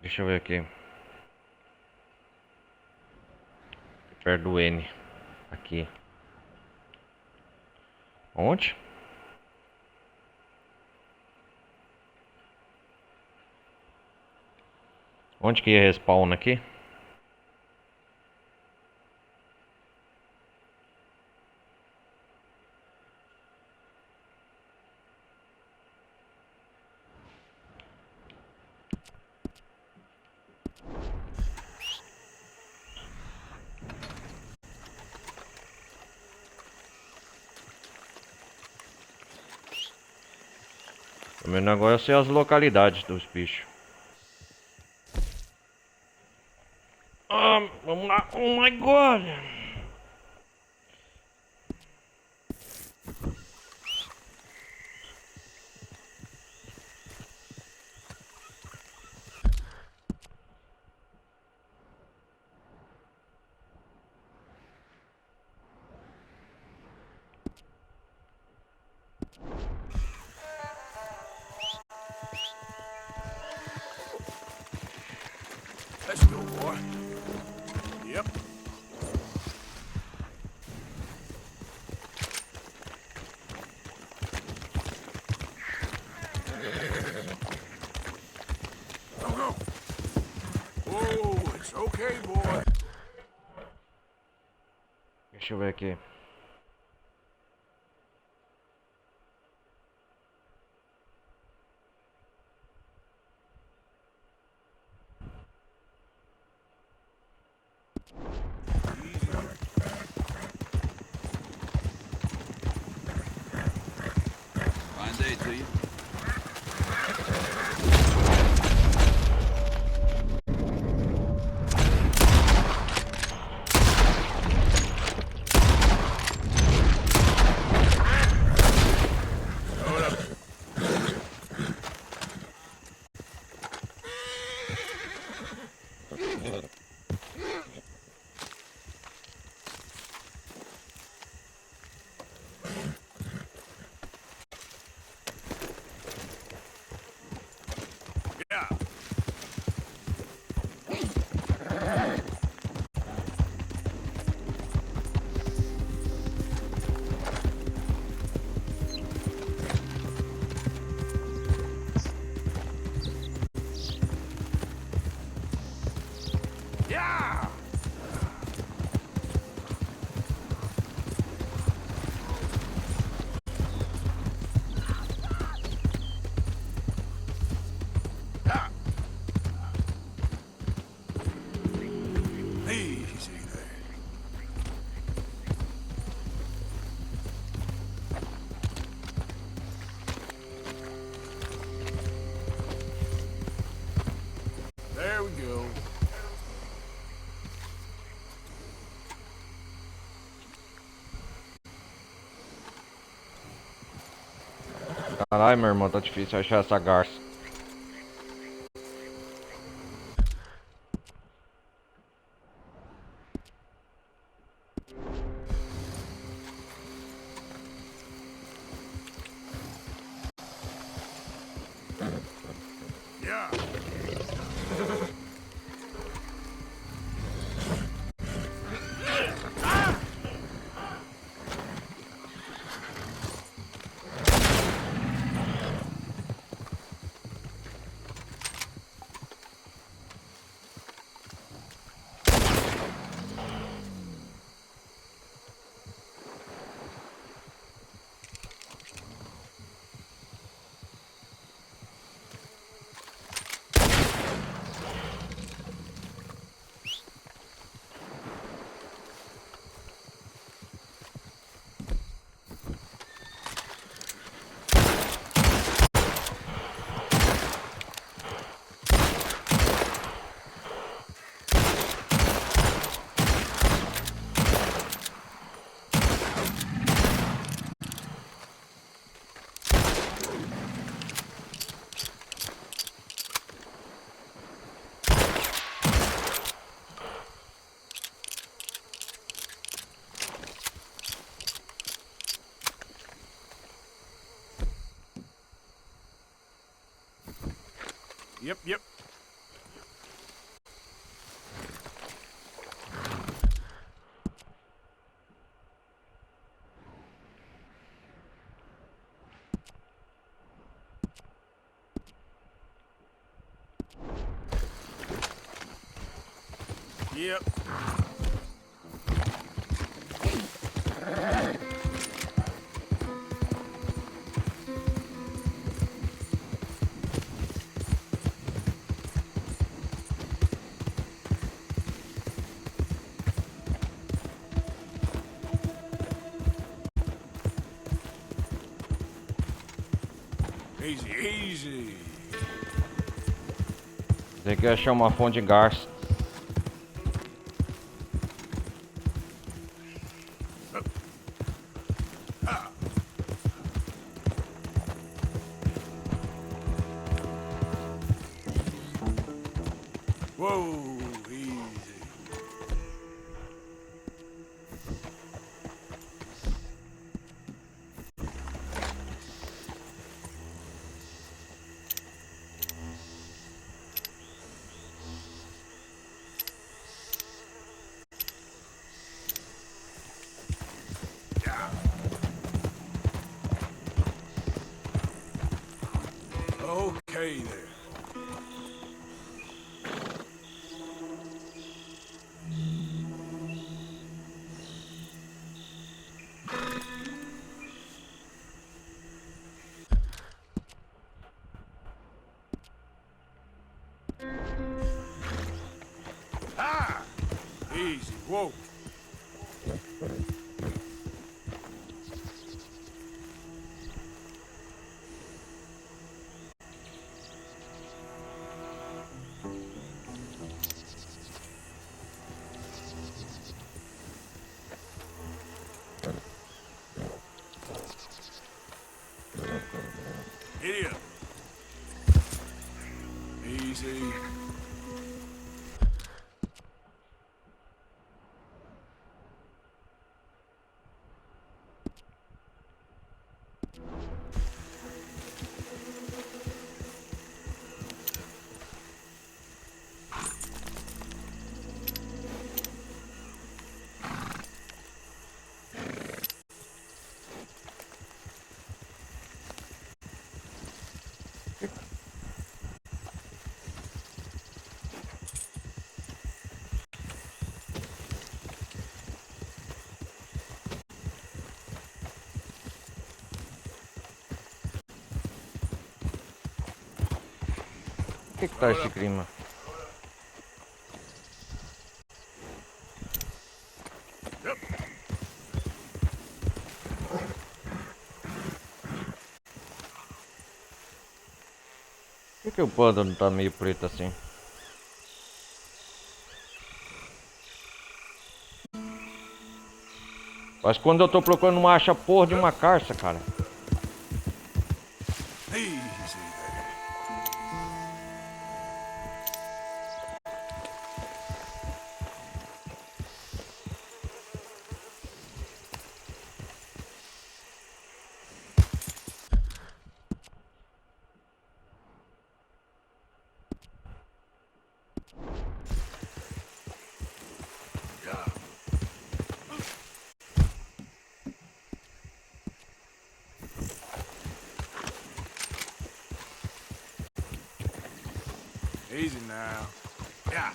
Deixa eu ver aqui. Perto do N. Aqui. Onde? Onde que respawn aqui? Pelo menos agora eu sei as localidades dos bichos. Vamos lá. Oh my god. Let's go, boy. Yep. Go, go. Oh, it's okay, boy. Deixa eu ver aqui. Fine day to you. Yeah. Yeah. Yeah. Easy there. There we go. Caralho, meu irmão, tá difícil achar essa garça. Yeah. Yep, yep. Yep. Easy, easy. Tem que achar uma fonte de gás. Whoa, easy. Okay there. Ah! Easy, whoa. Giddy up. Easy. O que tá esse clima? Por que o pântano tá meio preto assim? Mas quando eu tô procurando uma acha porra de uma carça, cara. Easy there. Yeah. Easy now. Yeah.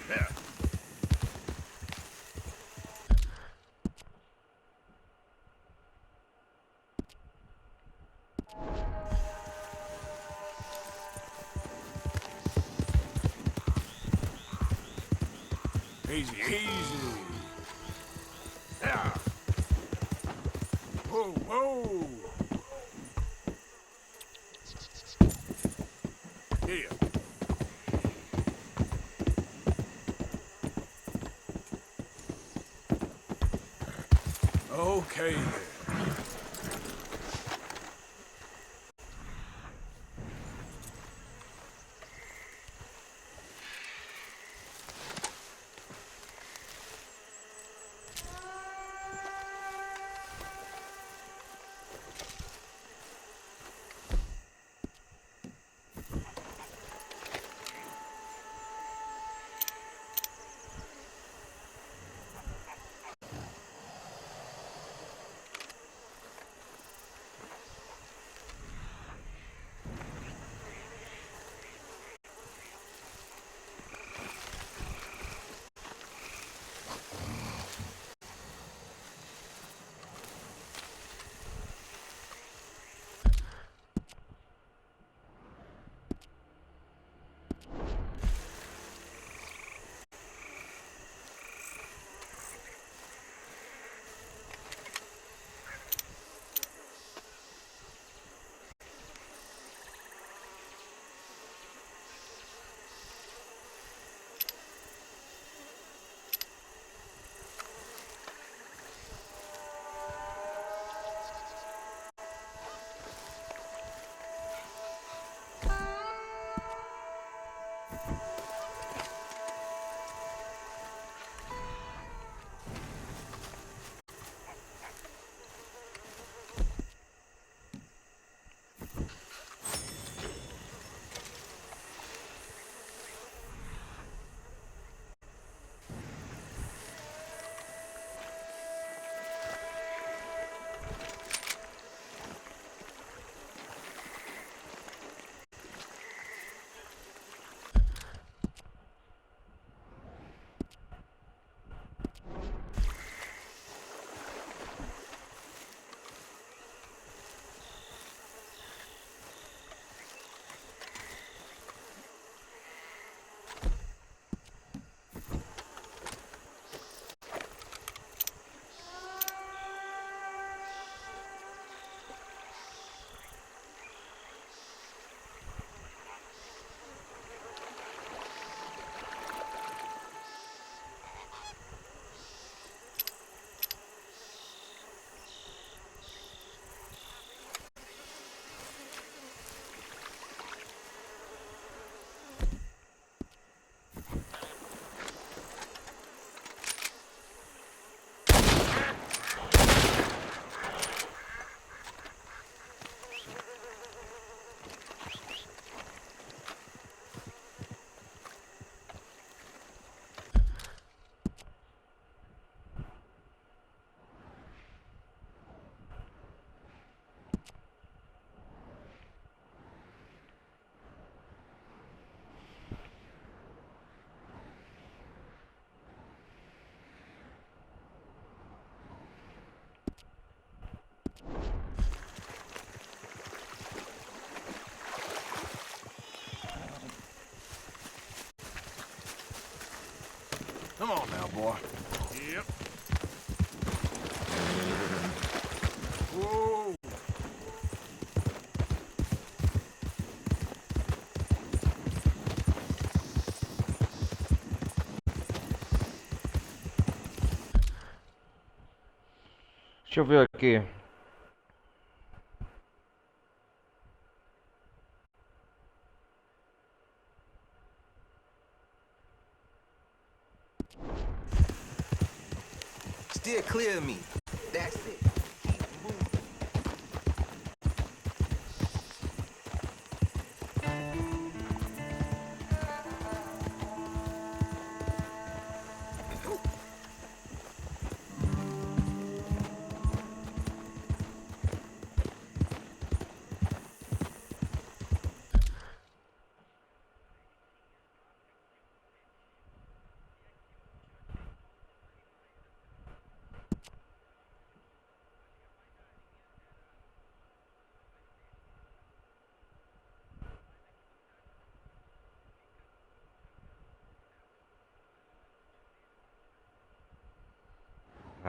There. Easy, easy. Yeah. Whoa, whoa. Yeah. Okay then. Come on now, boy. Yep. Whoa. Deixa eu ver aqui. Steer clear of me. That's it. Keep moving.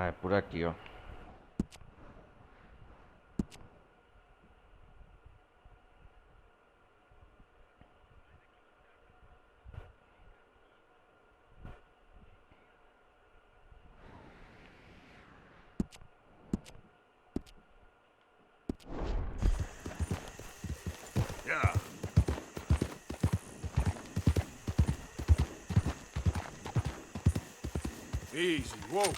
Ah, é por aqui, ó. Yeah. Easy. Whoa.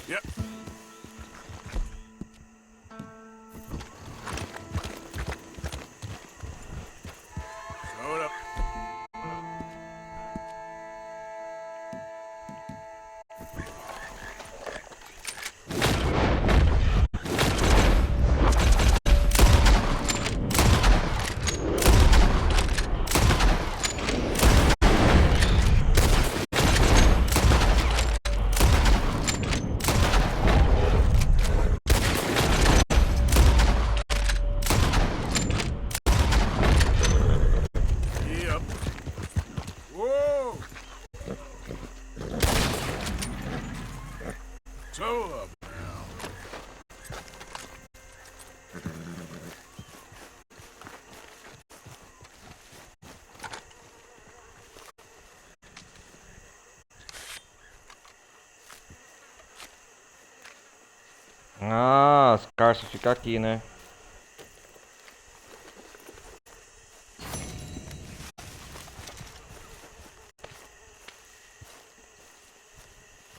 Yep. Slow it up. Yep. Whoa. Slow up now. Ah, as carças ficam aqui, né?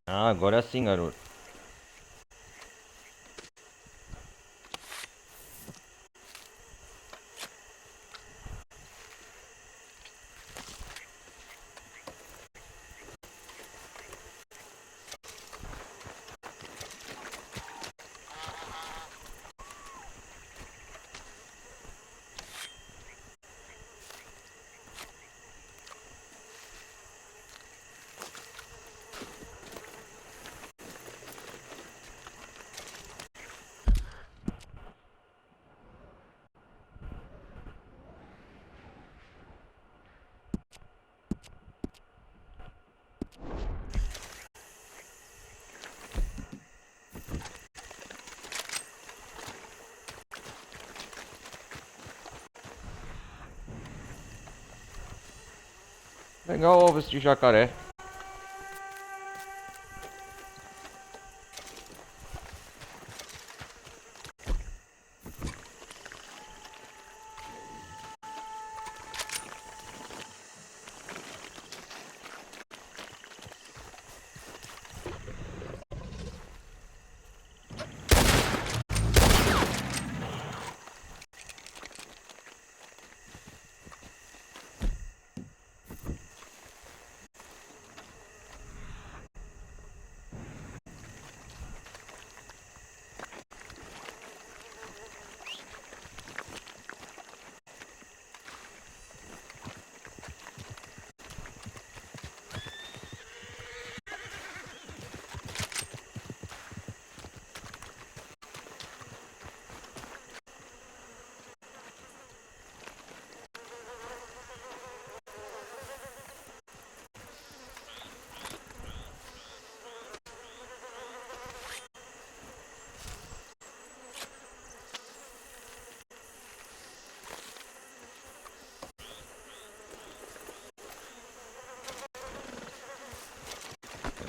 Ah, agora sim, garoto. Legal ovos de jacaré.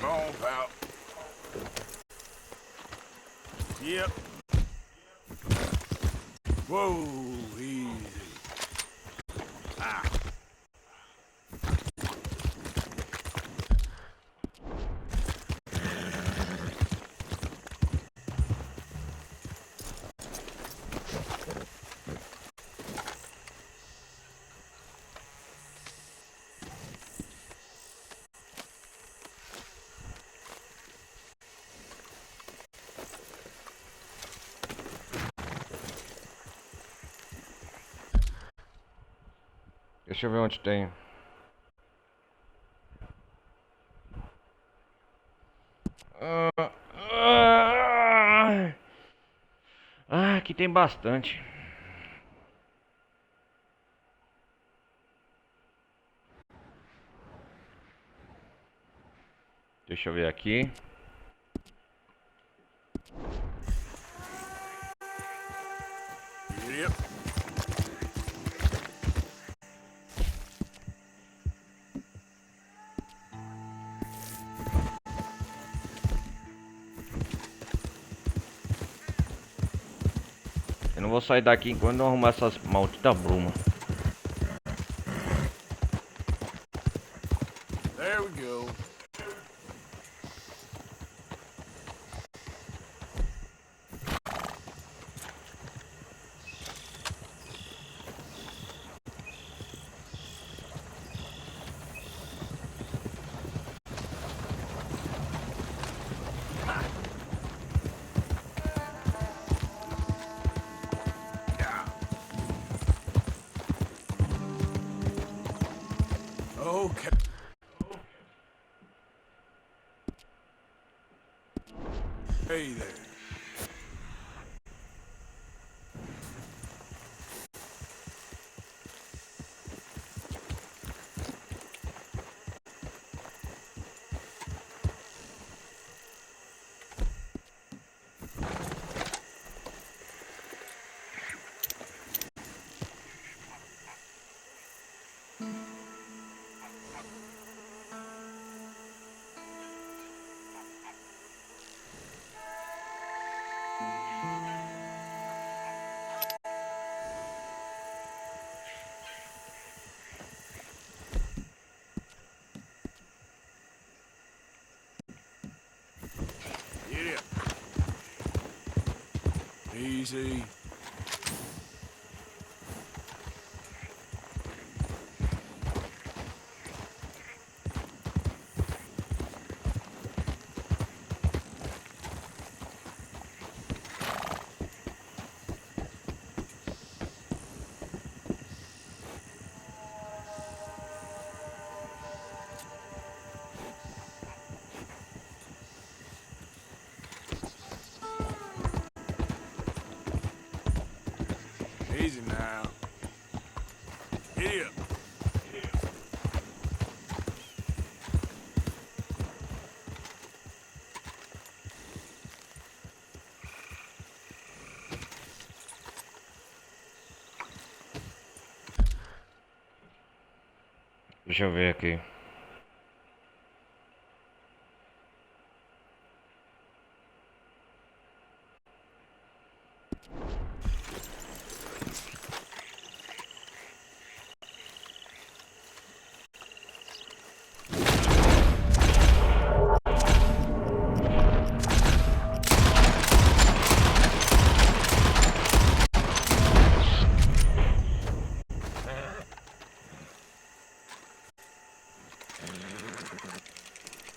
Come on, pal. Yep. Whoa, easy. Ah. Deixa eu ver onde tem. Aqui tem bastante. Deixa eu ver aqui. Yep. Eu não vou sair daqui enquanto não arrumar essas malditas brumas. There we go. Okay. Hey there. Get it. Easy. Easy now. Get up. Deixa eu ver aqui.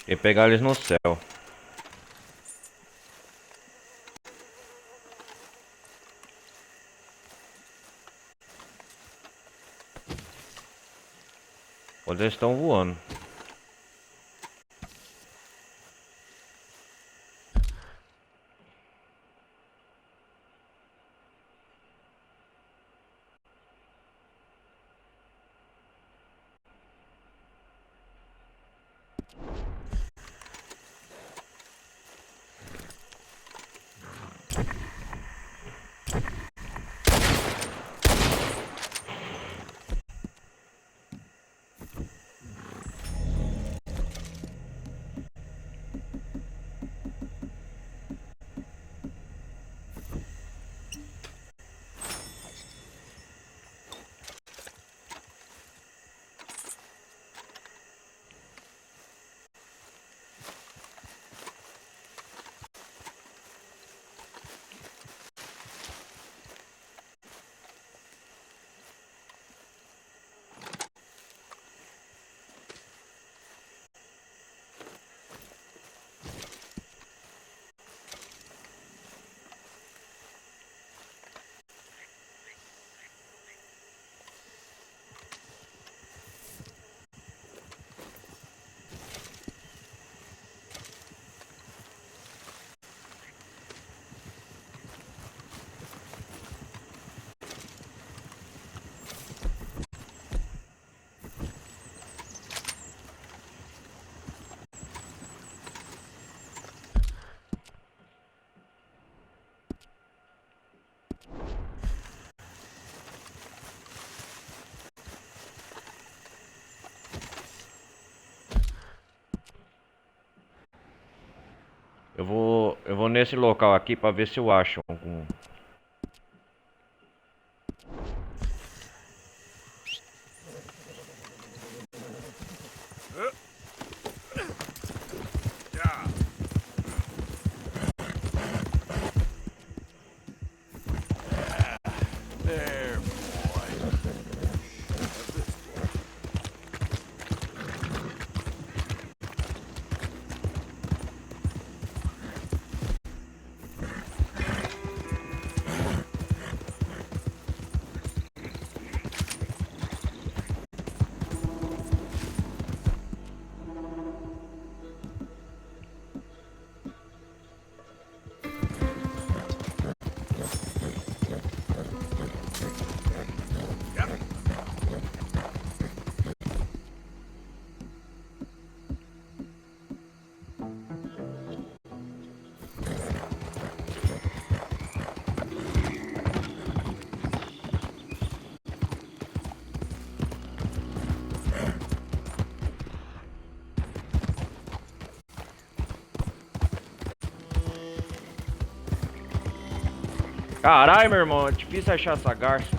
E pegar eles no céu. Onde eles estão voando. Eu vou nesse local aqui pra ver se eu acho algum. Yeah. There, boy. Caralho, meu irmão, é difícil achar essa garça.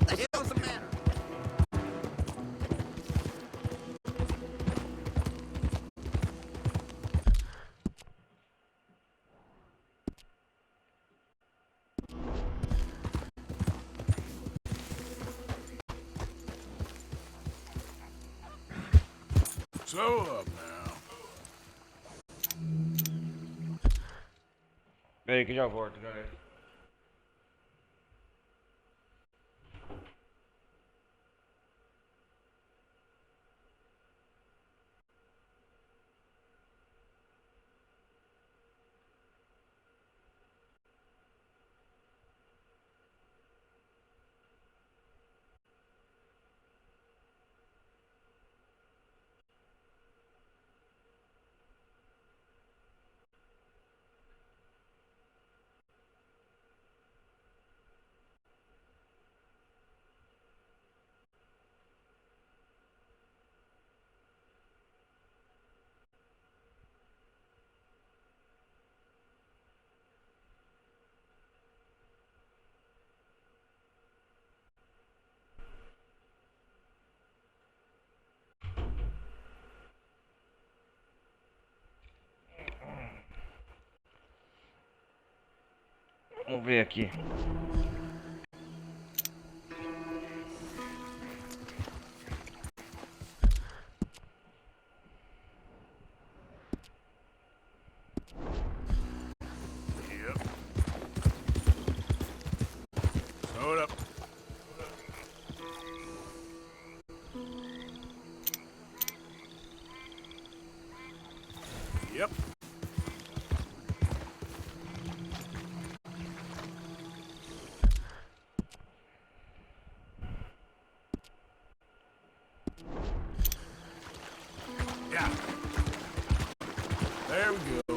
The hell's the matter? So up now. Pera aí que já volto, galera. Vamos ver aqui. Yep. Load up. Yep. Yeah. There we go.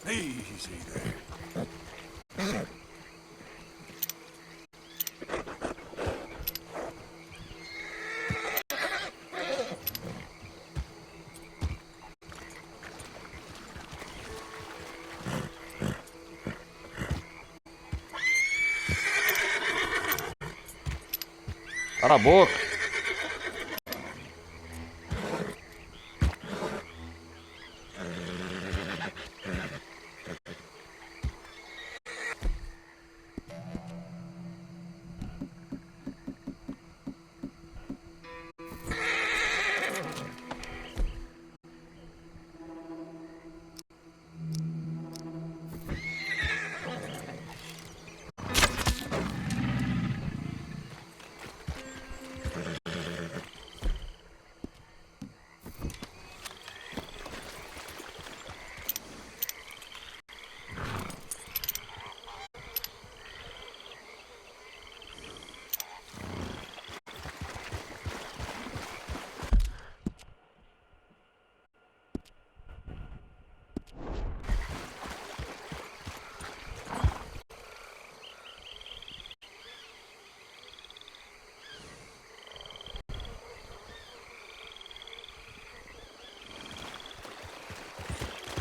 Easy there. Cala a boca.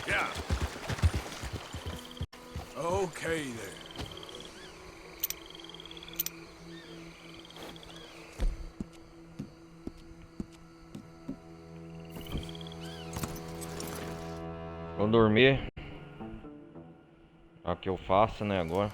Yeah. Okay there. Vou dormir. É o que eu faço, né, agora.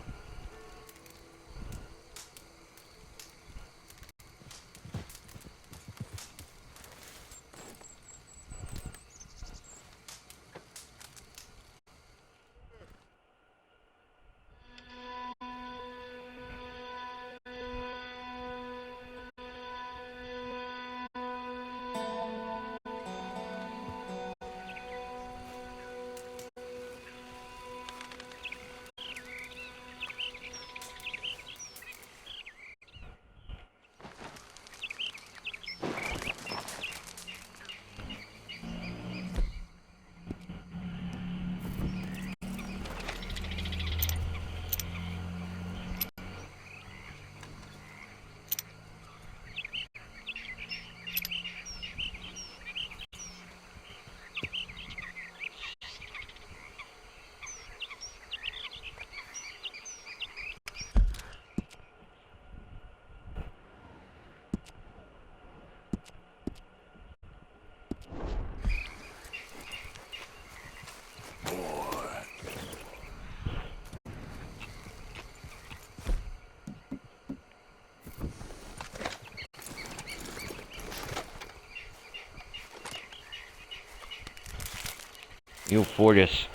Mil folhas.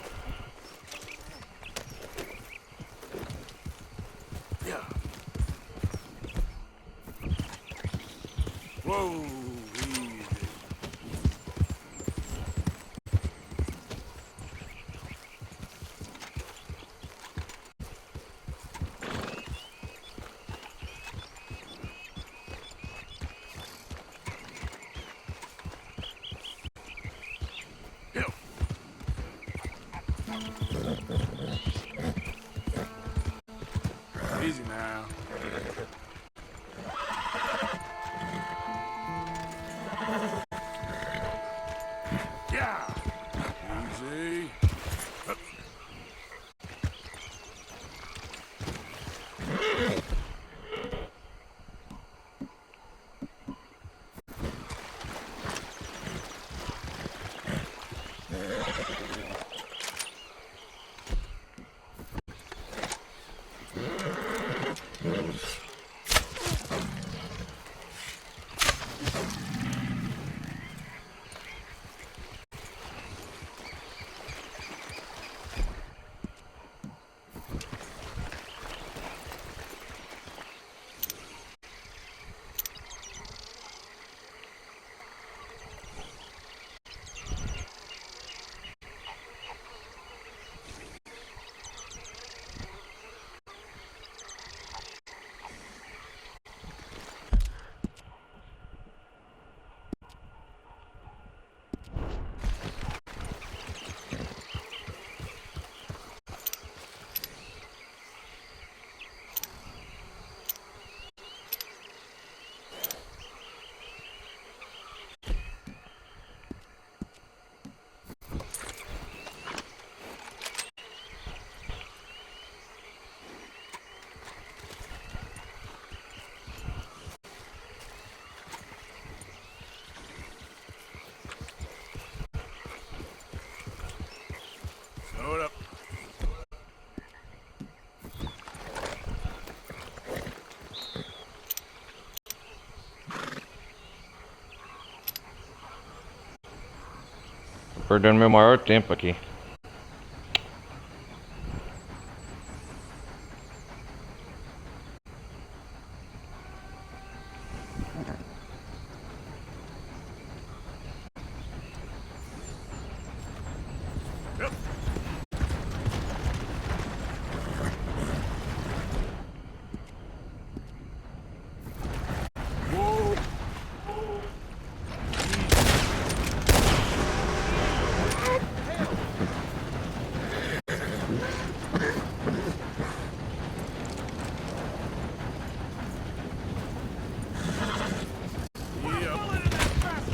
Whoa, easy. Hill. Easy now. Yeah. Easy. Hup. perdendo meu maior tempo aqui.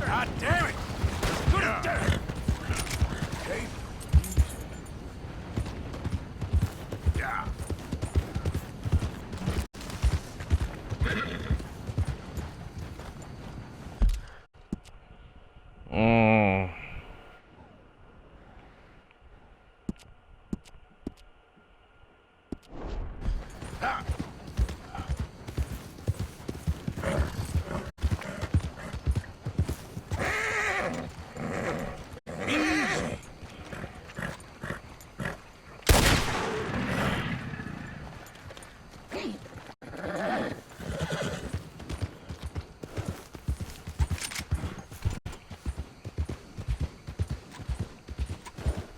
God damn it! Put it down! Okay. Yeah.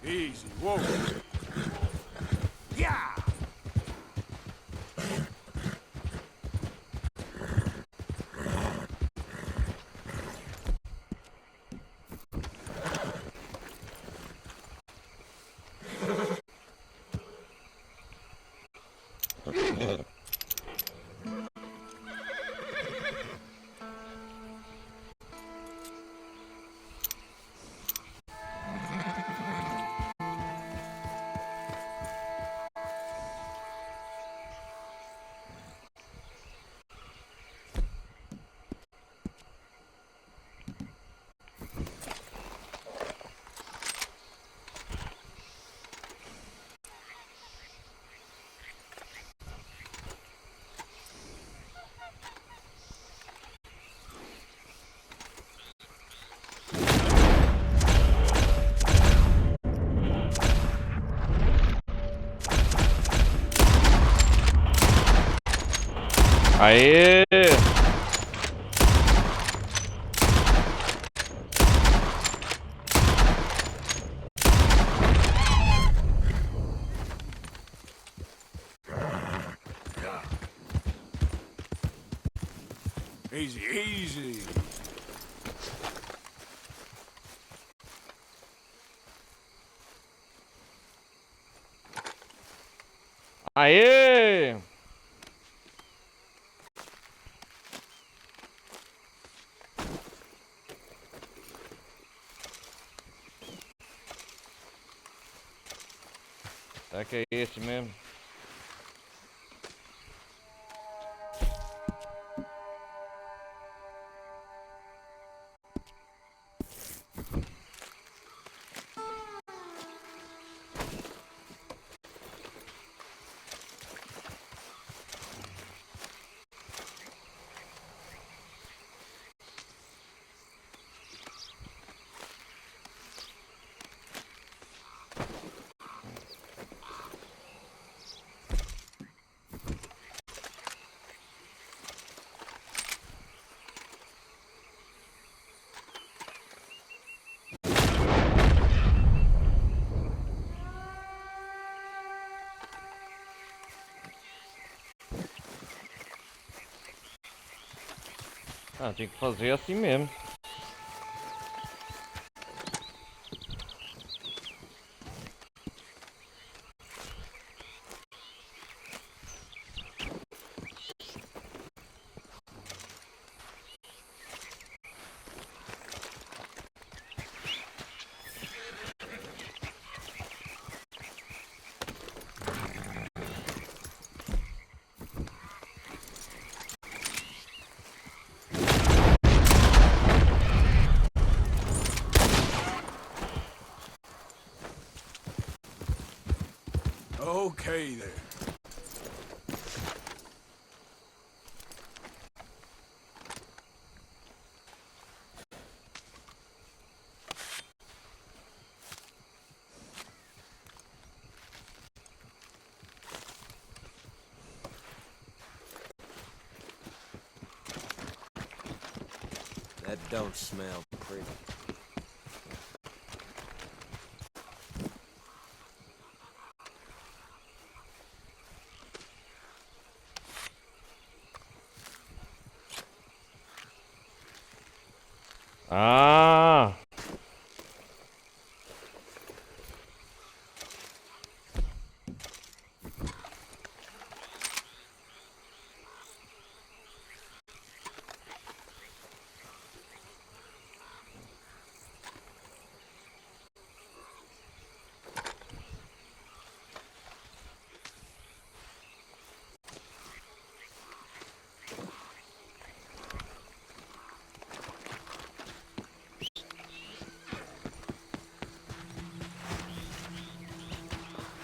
Easy. Whoa. Yeah. Aê! Easy, easy. Aê! Será que é esse mesmo? Ah, tinha que fazer assim mesmo. Okay there. That don't smell pretty. Ah!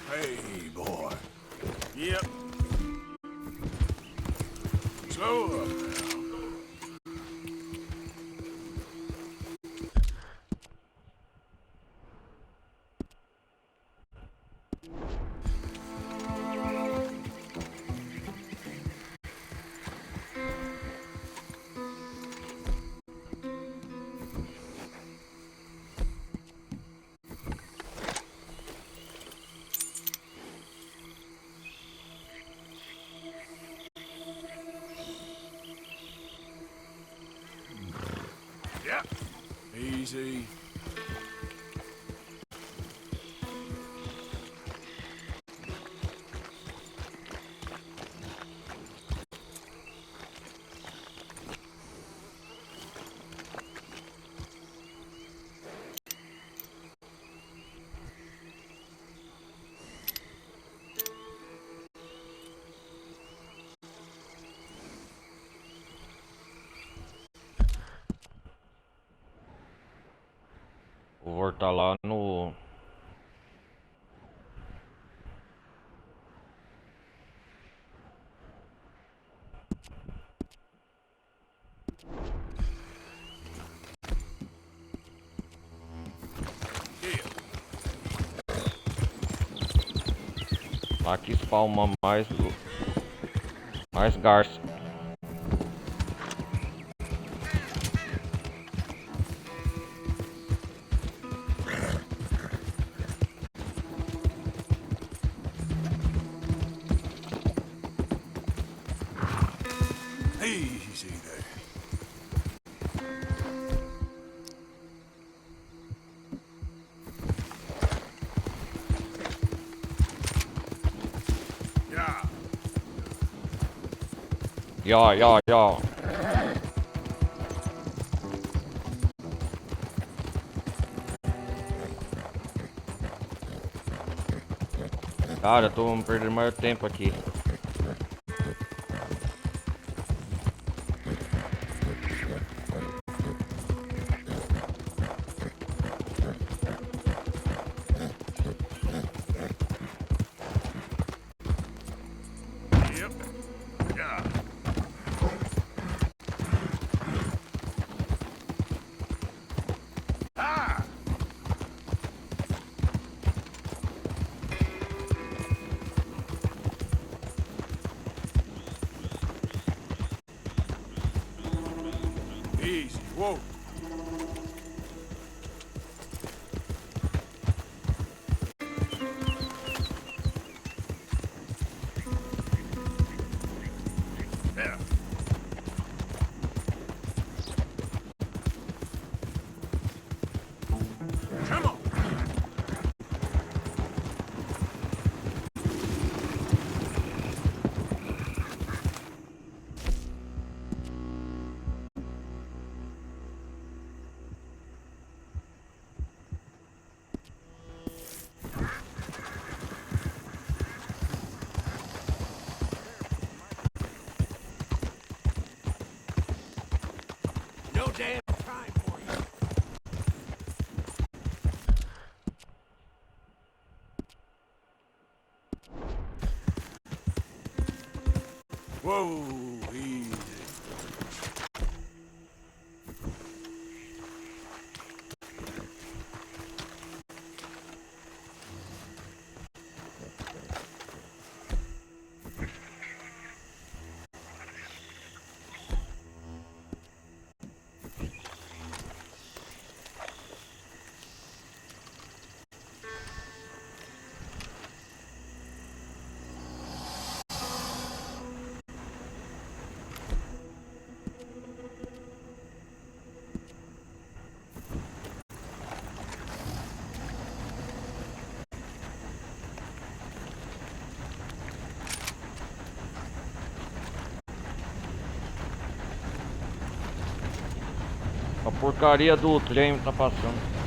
Hey, boy. Yep. Slow up now. Yeah. Easy. Vou voltar lá no... Yeah. Aqui spawna mais garça. Easy there. Yeah. Ya. Cara, tô perdendo mais tempo aqui. Yep. Yeah. Ah! Easy. Whoa. Yeah. Come on. No damn time for you. Whoa. Easy. Porcaria do trem tá passando.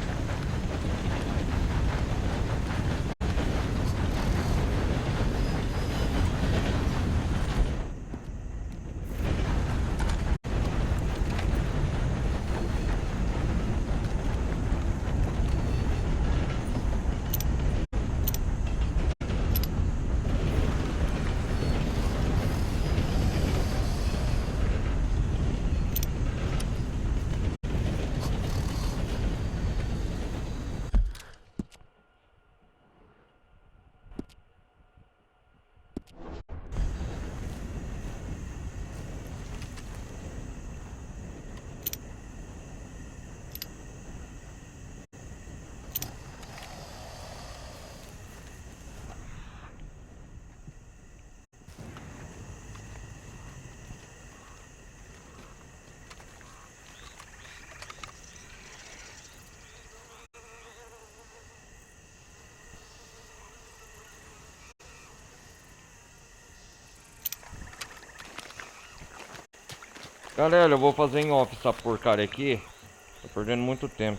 Galera, eu vou fazer em off essa porcaria aqui. Tô perdendo muito tempo.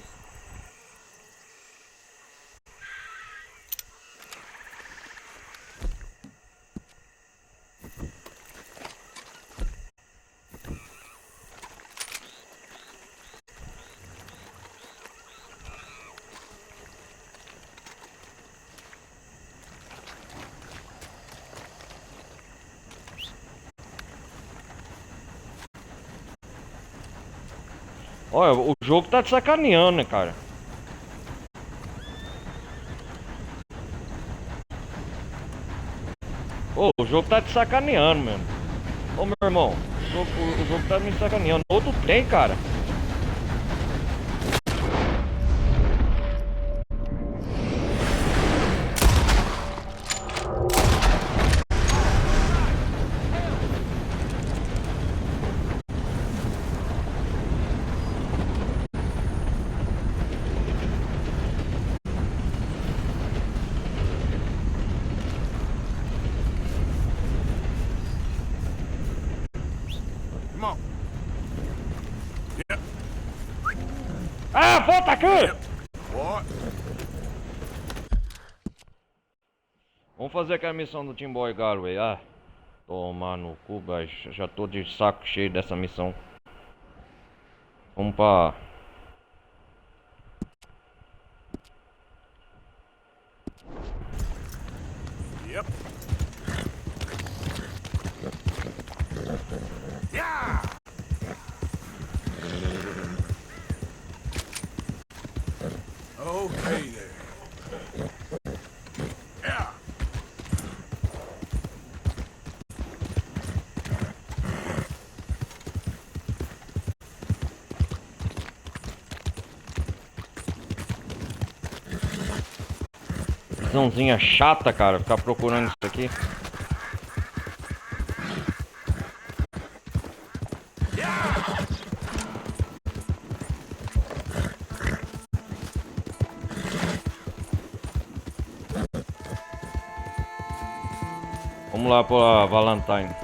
Olha, o jogo tá te sacaneando, né, cara? Ô, o jogo tá te sacaneando, mano. Ô, meu irmão, o jogo tá me sacaneando. Outro trem, cara. Come on. Yep. Ah, volta aqui! What? Vamos fazer aquela missão do Team Boy Galway. Ah, tomar no cu, baixo. Já tô de saco cheio dessa missão. Vamos pra... Yep. Yeah. Okay there. Yeah. Missãozinha chata, cara, ficar procurando isso aqui. Vamos lá pra Valentine.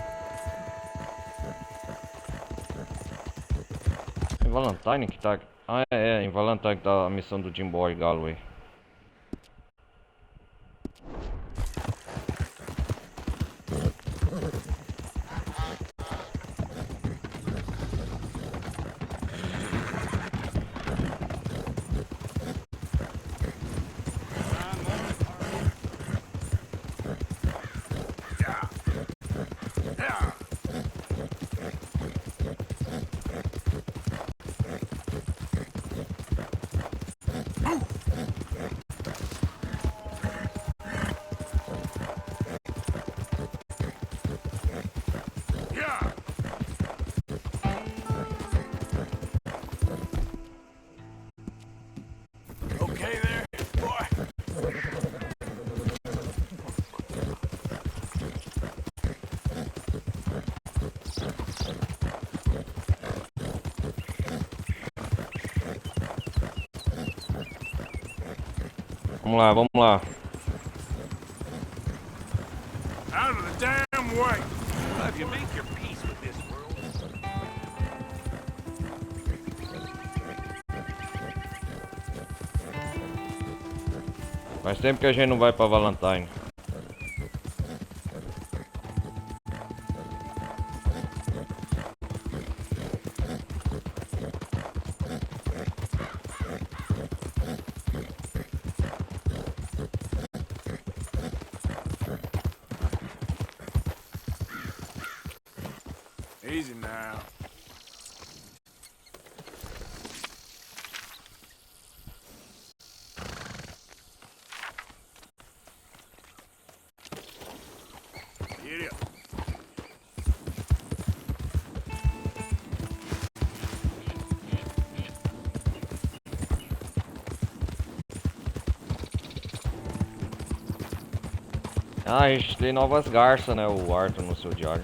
Em Valentine que tá... Ah, é, em Valentine que tá a missão do Jim Boy Galway. Okay there, boy. Vamos lá, vamos lá. Out of the damn way. Have you make your peace with this world? Faz tempo que a gente não vai pra Valentine. Easy now. Get up. Ah, a gente tem novas garças, né? O Arthur no seu diário.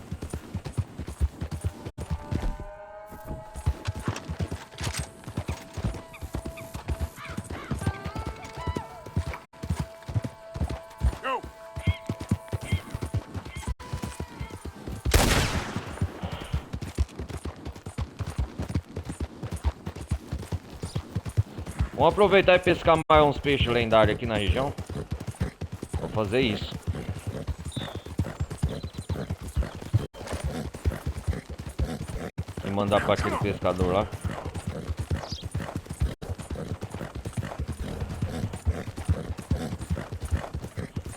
Go. Vamos aproveitar e pescar mais uns peixes lendários aqui na região. Vou fazer isso. E mandar para aquele pescador lá.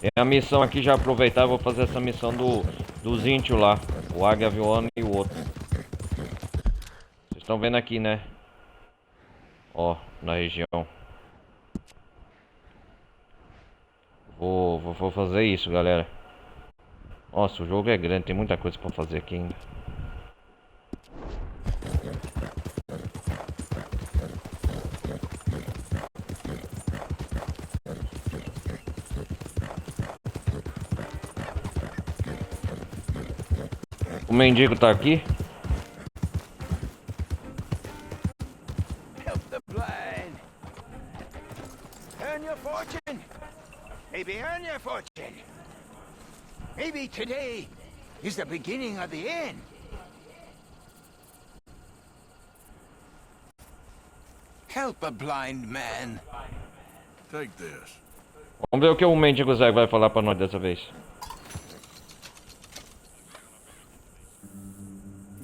E a missão aqui, já aproveitar, eu vou fazer essa missão dos índios lá. O Águia Viona e o outro. Vocês estão vendo aqui, né? Ó, na região. Vou fazer isso, galera. Nossa, o jogo é grande, tem muita coisa pra fazer aqui ainda. O mendigo tá aqui? Help the blind. Earn your fortune. Maybe earn your fortune. Maybe today is the beginning of the end. Help a blind man. Take this. Vamos ver o que o mendigo Zé vai falar pra nós dessa vez.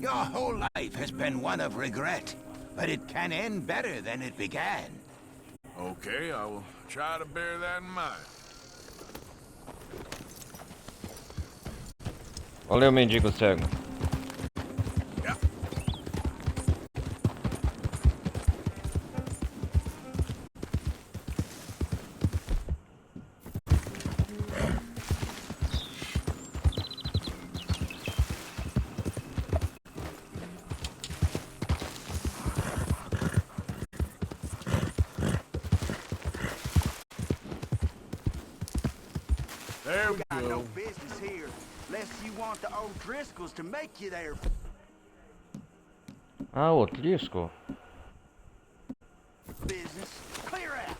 Your whole life has been one of regret, but it can end better than it began. Okay, I will try to bear that in mind. Valeu, mendigo cego. Yeah. There we Got no go. business here, unless you want the old Driscolls to make you there. Ah, o Trisco. Business. Clear out.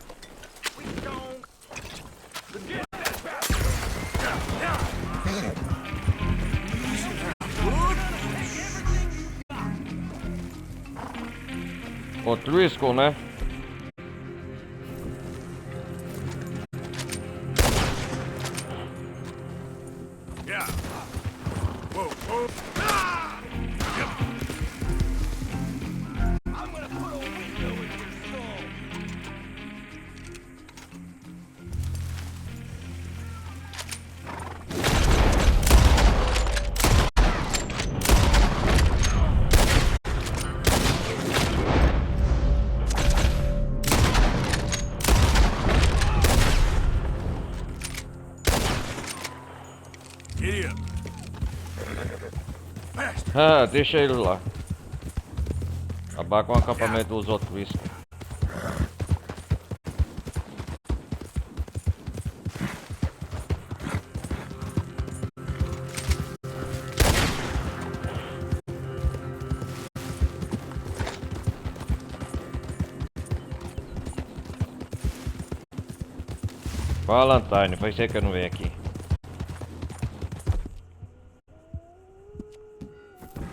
We don't. Forget that. O Trisco, né? Yeah. Whoa, whoa. Ah! Yep. I'm gonna put a window in your skull. Giddy up. Fast. Ah, deixa ele lá. Acabar com o acampamento dos outros Trisco. Valentine, faz tempo que eu não venho aqui.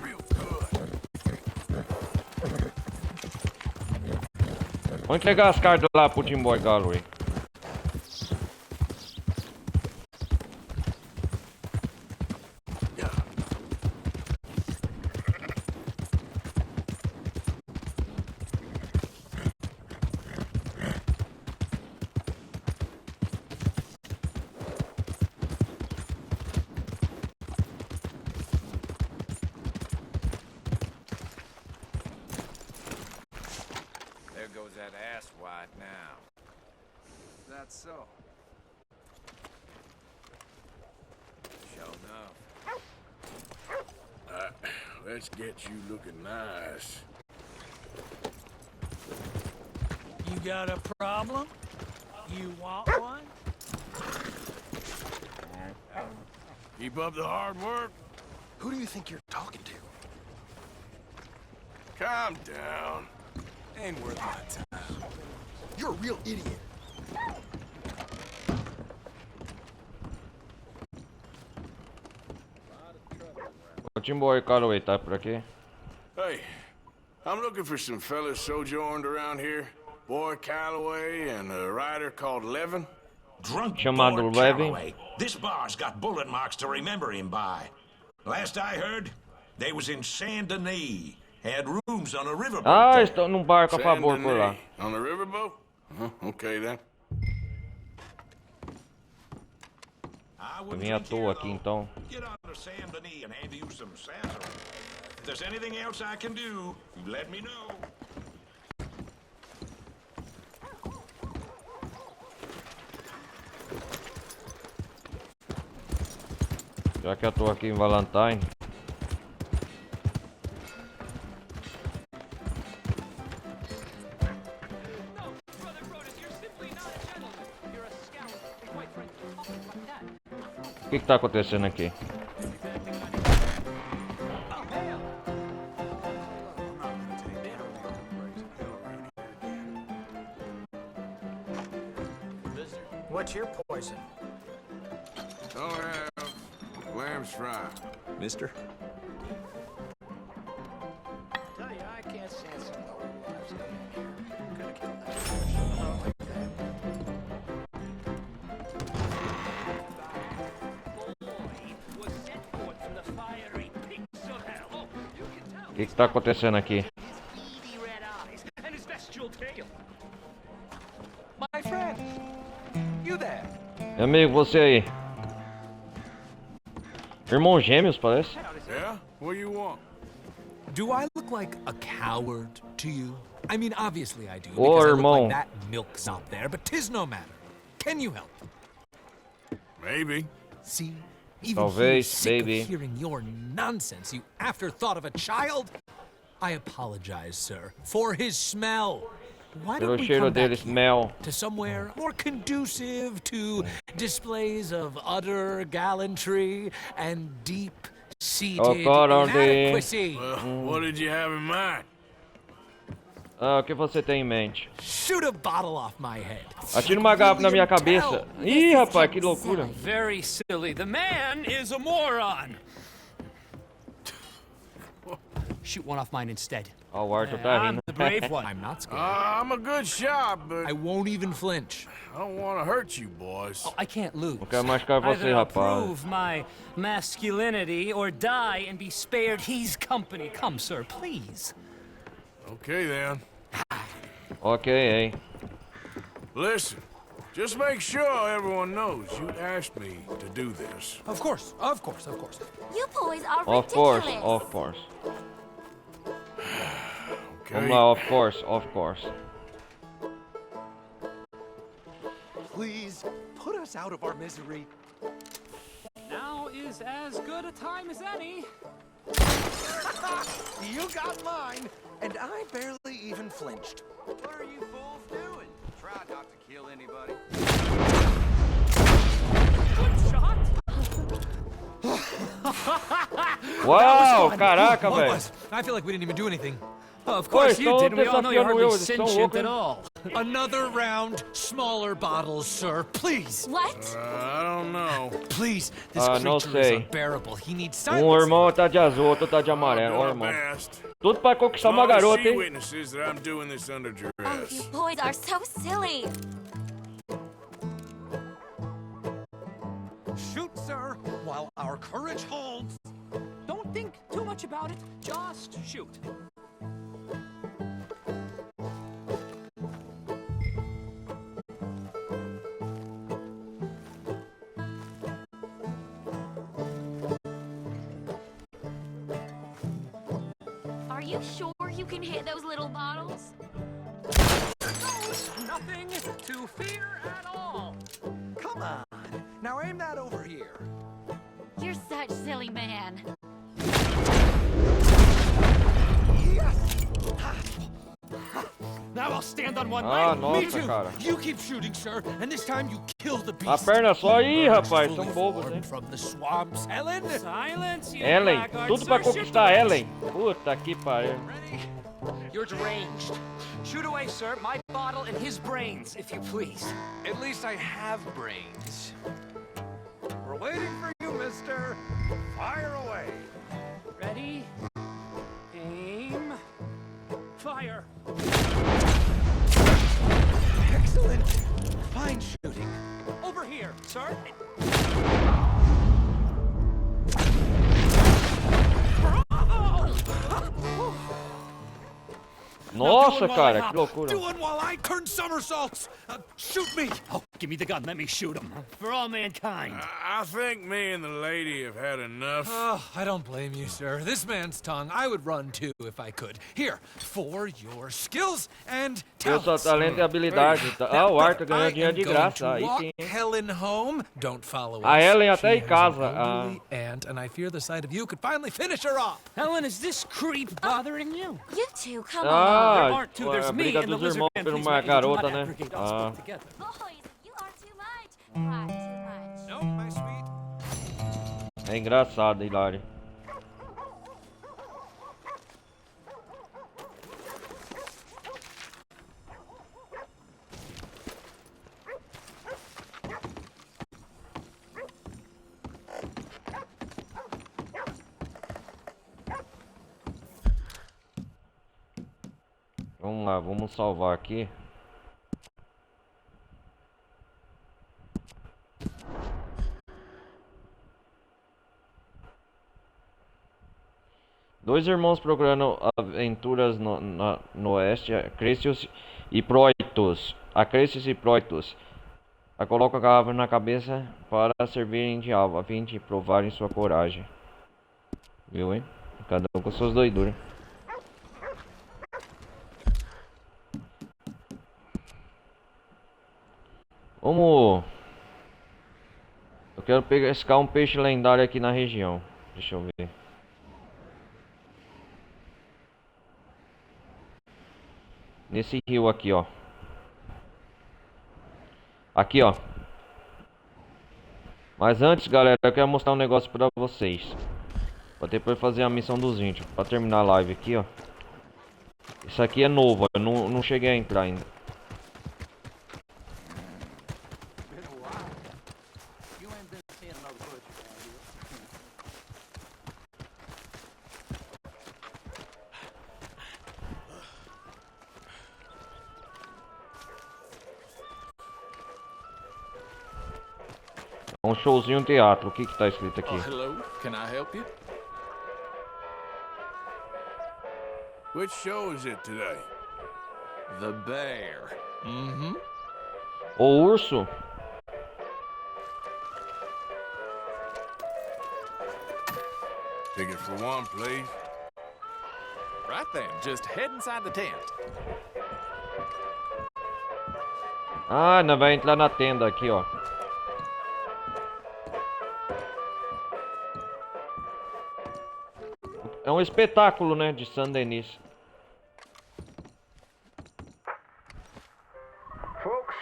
Real good. Vou entregar as cartas lá pro Tim Boy Galloway. Thought so. Sure enough. Let's get you looking nice. You got a problem? You want one? Keep up the hard work. Who do you think you're talking to? Calm down. Ain't worth my time. You're a real idiot. O Timboy Calloway tá por aqui? Hey, I'm looking for some fellas sojourned around here. Boy Calloway and a rider called Levin. Drunk Chamado Board Levy. Calloway. This bar's got bullet marks to remember him by. Last I heard, they was in Saint Denis. Had rooms on a riverboat. Ah, there. estão num barco a favor por lá. On the riverboat? Okay then. I Eu wouldn't vim à drink toa here, aqui though. então. Get on to Saint Denis and hand you some sarsaparilla. If there's anything else I can do, let me know. Já que eu tô aqui em Valentine. O que tá acontecendo aqui? What's your poison? I'll have lamb's fry. Mister? Tell you, I can't stand some lower lives in here. Gonna kill that person like that. O que tá acontecendo aqui? My friend, you there? Meu amigo, você aí. Irmãos gêmeos, parece. Yeah? What do you want? Do I look like a coward to you? I mean, obviously I do, Ô, because I look irmão. like that milk's not there, but 'tis no matter. Can you help? Maybe. See? Even Talvez, he's sick baby. of hearing your nonsense, you afterthought of a child. I apologize, sir, for his smell. Why Pelo don't we cheiro come back deles, here mel. to somewhere more conducive to displays of utter gallantry and deep-seated Oh, God, aren't they? inadequacy? What did you have in mind? Ah, o que você tem em mente? Shoot a bottle off my head. Atira uma garrafa na minha cabeça. Ih, rapaz, que loucura. Very silly. The man is a moron. Shoot one off mine instead. Ó, o Arthur tá I'm rindo. the brave one. I'm not scared. I'm a good shot, but I won't even flinch. I don't want to hurt you, boys. I can't lose. Não quero machucar você, Either I'll rapaz. prove my masculinity or die and be spared his company. Come, sir, please. Okay then. Ok, hein. Listen, just make sure everyone knows you asked me to do this. Of course, of course, of course. You boys are Of course, ridiculous. of course. Okay? Vamos lá, of course, of course. Please, put us out of our misery. Now is as good a time as any. You got mine, and I barely even flinched. What are you fools doing? Try not to kill anybody. Uau, caraca, What velho. was? I feel like we didn't even do anything. Of course course you you did. did. We all know you're desafiando hardly eu, eles são sentient loucos, at hein? all. Another round, smaller bottles, sir. Please, What? I don't know. please. This Ah, não creature is sei. unbearable. He needs Um silence. irmão tá de azul, outro tá de amarelo. Ó, Do irmão. my best. Tudo pra conquistar uma All the garota, sea hein? witnesses that I'm doing this under Oh, duress. you boys are so silly. Shoot, sir, while our courage holds. Don't think too much about it. Just shoot. Are you sure you can hit those little bottles? Nothing to fear at all. Come on. Now aim that over here. You're such silly man. Now I'll stand on one Ah, leg. nossa, Me too. cara. You keep shooting, sir, and this time you kill the beast. A perna só aí, Emerge rapaz. fully São bobos, formed hein? From the swamps, Helen. Silence, you Ellen. blackguard, Tudo pra sir. Shoot conquistar the Ellen. Puta que pariu. You're deranged. Shoot away, sir. My bottle and his brains, if you please. At least I have brains. We're waiting for you, mister. Fire away. Ready? Aim. Fire. Excellent. Fine shooting. Over here, sir. Nossa, cara, que loucura. Do one while I turn somersaults. Shoot me. Oh, give me the gun. Let me shoot him. For all mankind. I think me and the lady have had enough. Oh, I don't blame you, sir. This man's tongue, I would run too if I could. Here, for your skills and Eu só talents. talento e habilidade. Ah, o Arthur ganhou dinheiro de graça. Aí sim. Helen home. Don't follow A us. Ellen até She em has casa, an elderly aunt, and I fear the sight of you could finally finish her off. Helen, is this creep bothering you? You two, come on. Ah, There aren't two. There's a me briga and the dos lizard irmãos man. por Please, uma man, you do not garota, né? aggregate us Ah. both together. Boys, you are too much. You are too much. No, my sweet. É engraçado, Hilário. Vamos lá, vamos salvar aqui. Dois irmãos procurando aventuras no oeste, Acresius e Proitos. Acresius e Proitos. Coloca a cadáver na cabeça para servirem de alvo, a fim de provarem sua coragem. Viu, hein? Cada um com suas doiduras. Vamos... Eu quero pescar um peixe lendário aqui na região. Deixa eu ver. Nesse rio aqui, ó. Aqui, ó. Mas antes, galera, eu quero mostrar um negócio pra vocês. Pra depois fazer a missão dos índios. Pra terminar a live aqui, ó. Isso aqui é novo, eu não cheguei a entrar ainda. Um showzinho teatro, o que tá escrito aqui? Hello, can I help you? Which show is it today? The bear. Mm-hmm. O urso? Ticket for one, please. Right then, just head inside the tent. Ah, ainda vai entrar na tenda aqui, ó. É um espetáculo, né, de Saint-Denis. Folks,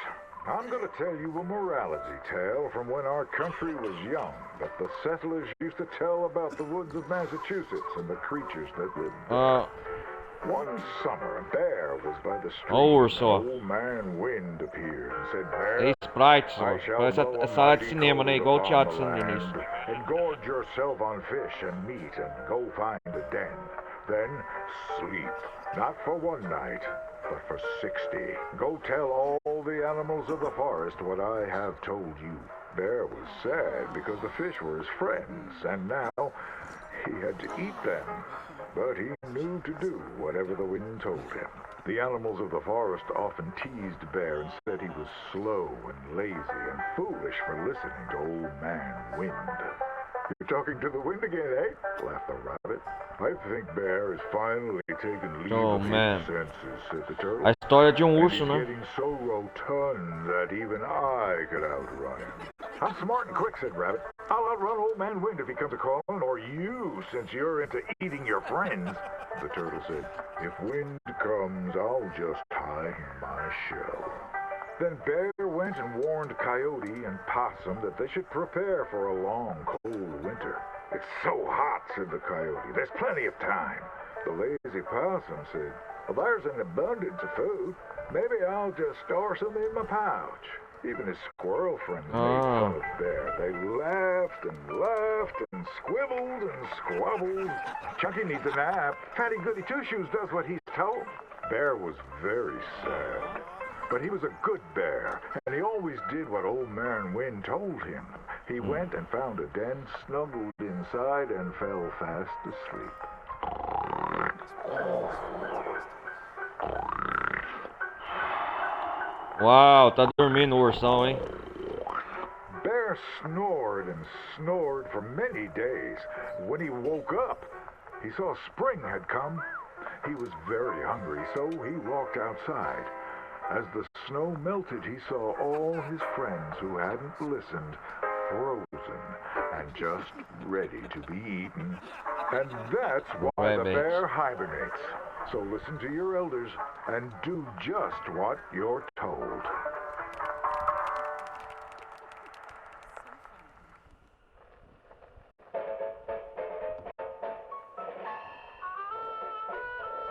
I'm gonna tell you a morality tale from when our country was young that the settlers used to tell about the woods of Massachusetts and the creatures that lived there. One summer, a bear was by the stream. Old man Wind appeared and said, "Bear, Sprites, ó. Parece a sala de cinema, né? Igual o Teatro Saint-Denis. Engorge yourself on fish and meat and go find a den. Then sleep, not for one night, but for 60. Go tell all the animals of the forest what I have told you." Bear was sad because the fish were his friends, and now he had to eat them. But he knew to do whatever the wind told him. The animals of the forest often teased Bear and said he was slow and lazy and foolish for listening to Old Man Wind. "You're talking to the wind again, eh?" laughed the rabbit. "I think Bear has finally taken leave of his senses," said the turtle. A História de um urso, and né? he's getting so rotund that even I could outrun him. I'm smart and quick, said Rabbit. I'll outrun Old Man Wind if he comes a-calling, or you, since you're into eating your friends. The turtle said, if Wind comes, I'll just hide in my shell. Then Bear went and warned Coyote and Possum that they should prepare for a long, cold winter. It's so hot, said the Coyote. There's plenty of time. The lazy Possum said, well, there's an abundance of food. Maybe I'll just store some in my pouch. Even his squirrel friends made fun of Bear. They laughed and laughed and squibbled and squabbled. Chunky needs a nap. Fatty Goody Two-Shoes does what he's told. Bear was very sad. But he was a good bear, and he always did what Old Man Wind told him. He went and found a den, snuggled inside, and fell fast asleep. Uau, tá dormindo o ursão, hein? Bear snored and snored for many days. When he woke up, he saw spring had come. He was very hungry, so he walked outside. As the snow melted, he saw all his friends who hadn't listened frozen and just ready to be eaten. And that's why the bear hibernates. So listen to your elders and do just what you're told.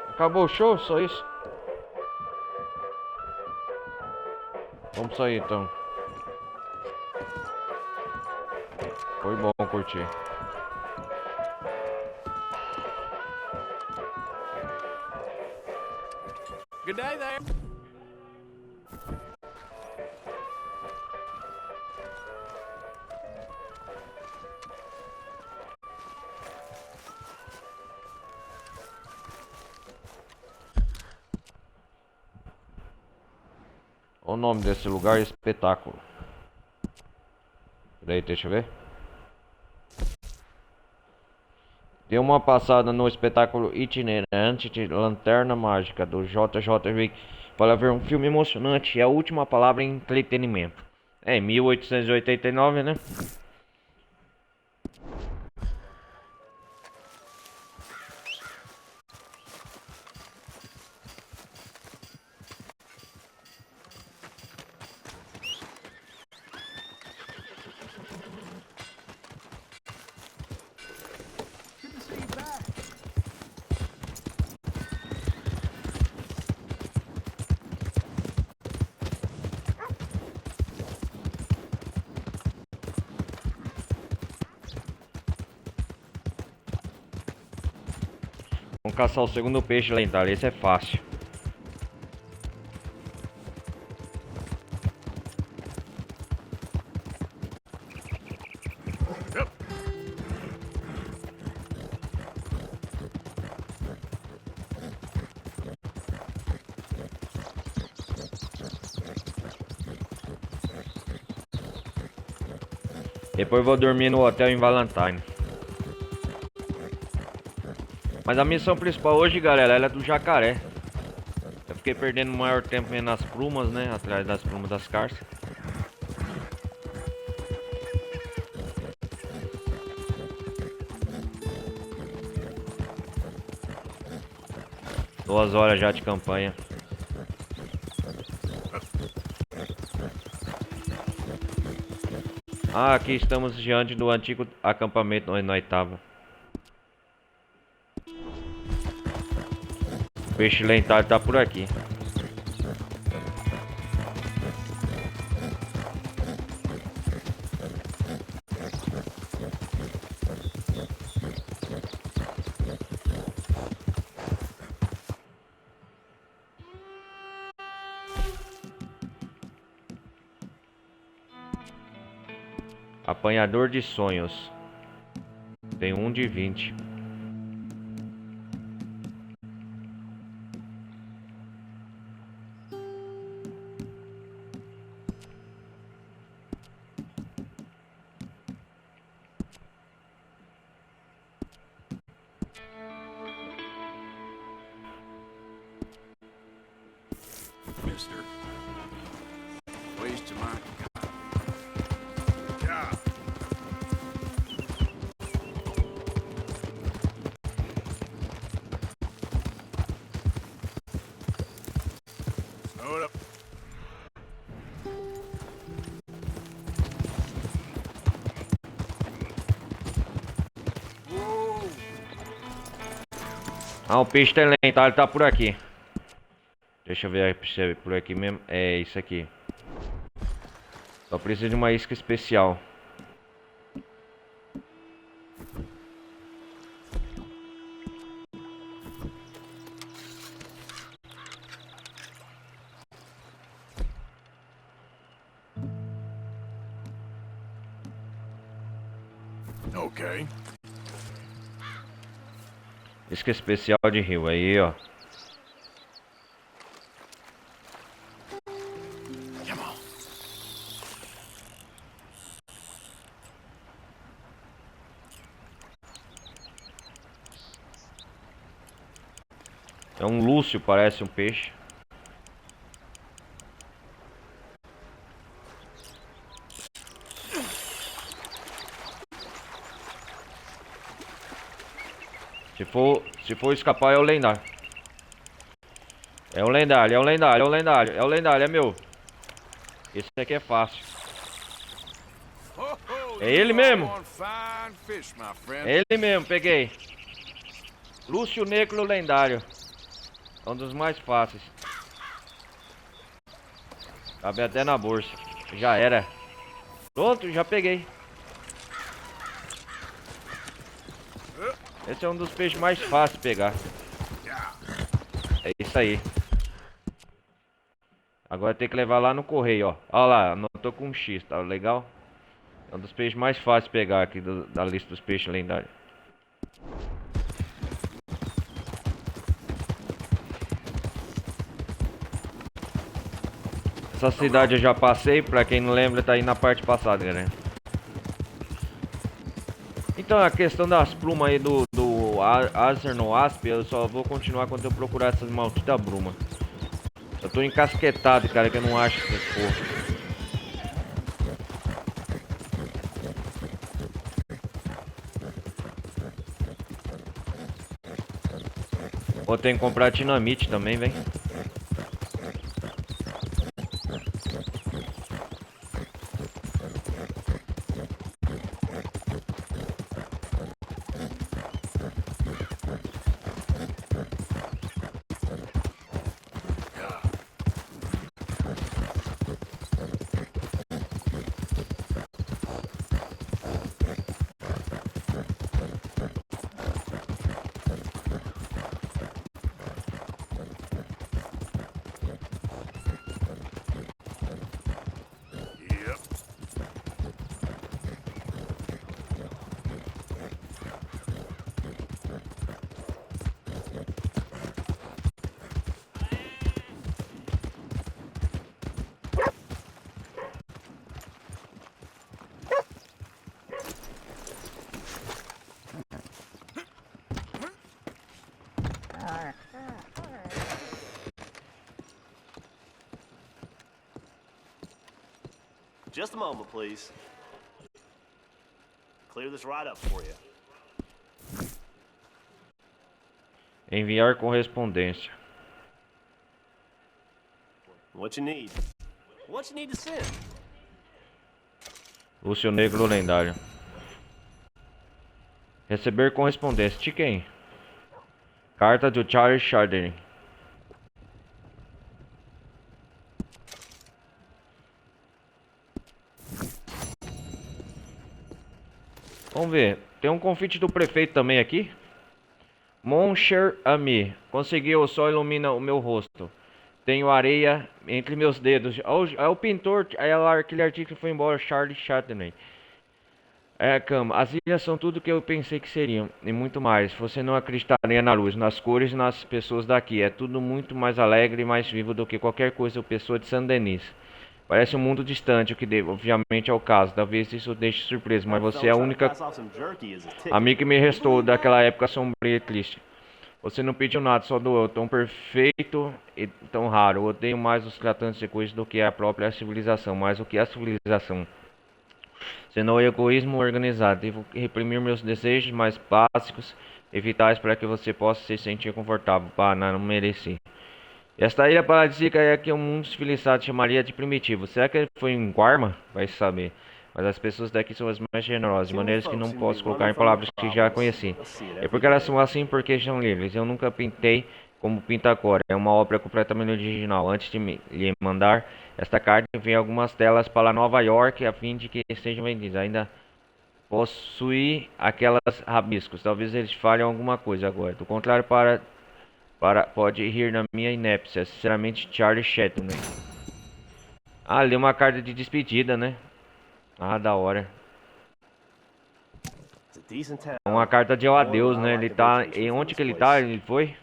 Acabou o show? Só isso? Vamos sair então. Foi bom curtir. Good day there. O nome desse lugar é Espetáculo. Peraí, deixa eu ver. Dê uma passada no espetáculo itinerante de Lanterna Mágica do J.J. Rick para ver um filme emocionante e a última palavra em entretenimento. É 1889, né? Vamos caçar o segundo peixe lendário, esse é fácil. Depois vou dormir no hotel em Valentine. Mas a missão principal hoje, galera, ela é do jacaré. Eu fiquei perdendo o maior tempo vendo as plumas, né? Atrás das plumas das carças. Duas horas já de campanha. Ah, aqui estamos diante do antigo acampamento onde nós estávamos. O peixe lentário tá por aqui. Apanhador de sonhos. Tem um de 20. Ah, o peixe lendário tá por aqui. Deixa eu ver aí se é por aqui mesmo. É isso aqui. Só precisa de uma isca especial. Ok. Isca especial de rio aí, ó. É um lúcio, parece um peixe. Se for escapar é o lendário. É o lendário, é o lendário, é o lendário, é o lendário, é meu. Esse aqui é fácil. É ele mesmo. É ele mesmo, peguei. Lúcio Negro lendário. É um dos mais fáceis. Cabe até na bolsa. Já era. Pronto, já peguei. Esse é um dos peixes mais fáceis de pegar. É isso aí. Agora tem que levar lá no correio, ó. Olha lá, anotou com um X, tá legal? É um dos peixes mais fáceis de pegar aqui da lista dos peixes lendários. Essa cidade eu já passei, pra quem não lembra, tá aí na parte passada, galera. Então a questão das plumas aí do Azerno Asp, eu só vou continuar quando eu procurar essas malditas brumas. Eu tô encasquetado, cara, que eu não acho essas porra. Vou ter que comprar dinamite também, velho. Just a moment, please. Clear this right up for you. Enviar correspondência. What you need? What you need to send? Lúcio Negro lendário. Receber correspondência. De quem? Carta do Charles Chardonnay. Vamos ver. Tem um convite do prefeito também aqui. Mon cher ami. Conseguiu, o sol ilumina o meu rosto. Tenho areia entre meus dedos. É o pintor, aquele artista que foi embora, Charles Chardonnay. É, cama. As ilhas são tudo que eu pensei que seriam. E muito mais. Você não acreditaria na luz, nas cores e nas pessoas daqui. É tudo muito mais alegre e mais vivo do que qualquer coisa ou pessoa de Saint-Denis. Parece um mundo distante, o que obviamente é o caso. Talvez isso deixe surpreso, mas você é a única amiga que me restou daquela época sombria e triste. Você não pediu nada, só doou. Tão perfeito e tão raro. Eu odeio mais os tratantes de coisas do que a própria civilização. Mais do que a civilização. Senão o egoísmo organizado. Devo reprimir meus desejos mais básicos e vitais para que você possa se sentir confortável. Pá, não mereci. Esta ilha paradisíaca é que o mundo civilizado chamaria de primitivo. Será que ele foi em Guarma? Vai saber. Mas as pessoas daqui são as mais generosas, de maneiras que não posso colocar em palavras que já conheci. É porque elas são assim porque são livres. Eu nunca pintei como pinta agora. É uma obra completamente original. Antes de lhe mandar esta carta, enviei algumas delas para Nova York a fim de que sejam vendidas. Ainda possui aquelas rabiscos. Talvez eles falhem alguma coisa agora. Do contrário, pode rir na minha inépcia. Sinceramente, Charlie Chatham. Ah, ali uma carta de despedida, né? Ah, da hora. Uma carta de adeus, né? Ele tá... E onde que ele tá? Ele foi?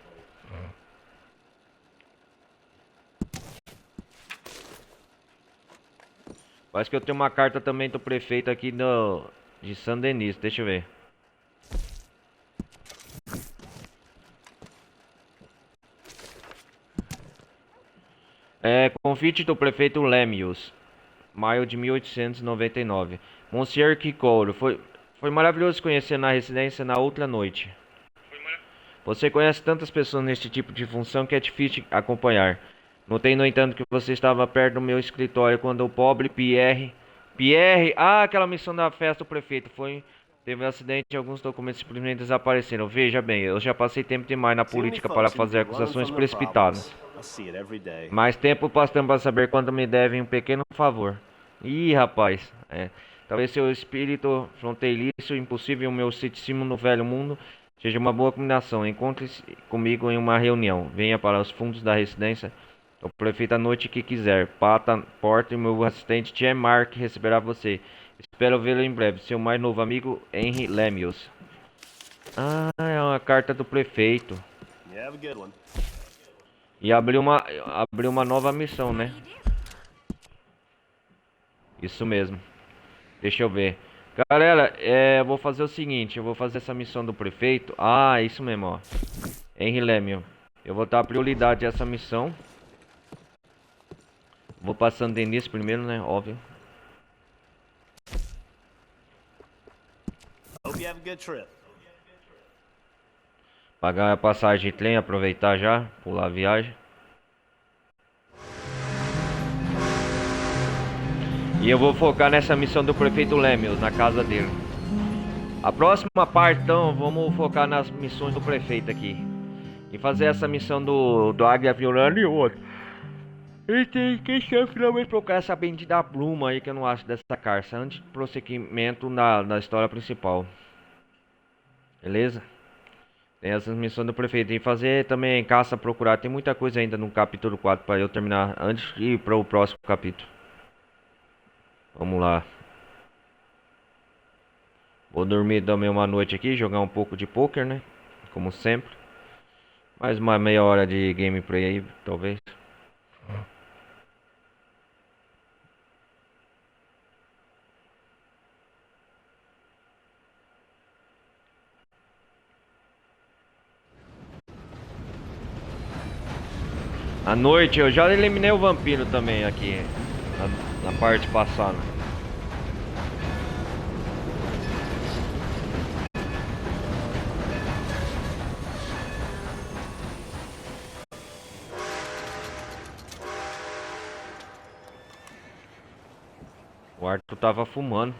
Parece que eu tenho uma carta também do prefeito aqui de Saint-Denis. Deixa eu ver. Convite do prefeito Lemius, maio de 1899. Monsieur Kikouro, foi maravilhoso conhecer na residência na outra noite. Você conhece tantas pessoas neste tipo de função que é difícil acompanhar. Notei, no entanto, que você estava perto do meu escritório quando o pobre Pierre... aquela missão da festa do prefeito. Teve um acidente e alguns documentos simplesmente desapareceram. Veja bem, eu já passei tempo demais na política para fazer acusações precipitadas. Mais tempo passando para saber quando me devem um pequeno favor. Ih, rapaz. Talvez seu espírito fronteiriço, impossível e o meu ceticismo no velho mundo seja uma boa combinação. Encontre-se comigo em uma reunião. Venha para os fundos da residência. O prefeito a noite que quiser. Porta e meu assistente Tia Mark receberá você. Espero vê-lo em breve. Seu mais novo amigo, Henry Lemius. Ah, é uma carta do prefeito. E abriu uma nova missão, né? Isso mesmo. Deixa eu ver. Galera, eu vou fazer o seguinte. Eu vou fazer essa missão do prefeito. Ah, isso mesmo, ó. Henry Lemius. Eu vou dar prioridade a essa missão. Vou passando Denis primeiro, né? Óbvio. Pagar a passagem de trem, aproveitar já, pular a viagem. E eu vou focar nessa missão do prefeito Lemius, na casa dele. A próxima parte, então, vamos focar nas missões do prefeito aqui. E fazer essa missão do Águia Violando e outra. E tem que finalmente procurar essa bendita pluma aí que eu não acho dessa carta. Antes de prosseguimento na história principal. Beleza? Tem essas missões do prefeito. E fazer também caça, procurar. Tem muita coisa ainda no capítulo 4 para eu terminar antes de ir para o próximo capítulo. Vamos lá. Vou dormir também uma noite aqui, jogar um pouco de poker, né? Como sempre. Mais uma meia hora de gameplay aí, talvez. À noite eu já eliminei o vampiro também aqui na parte passada. O Arthur tava fumando.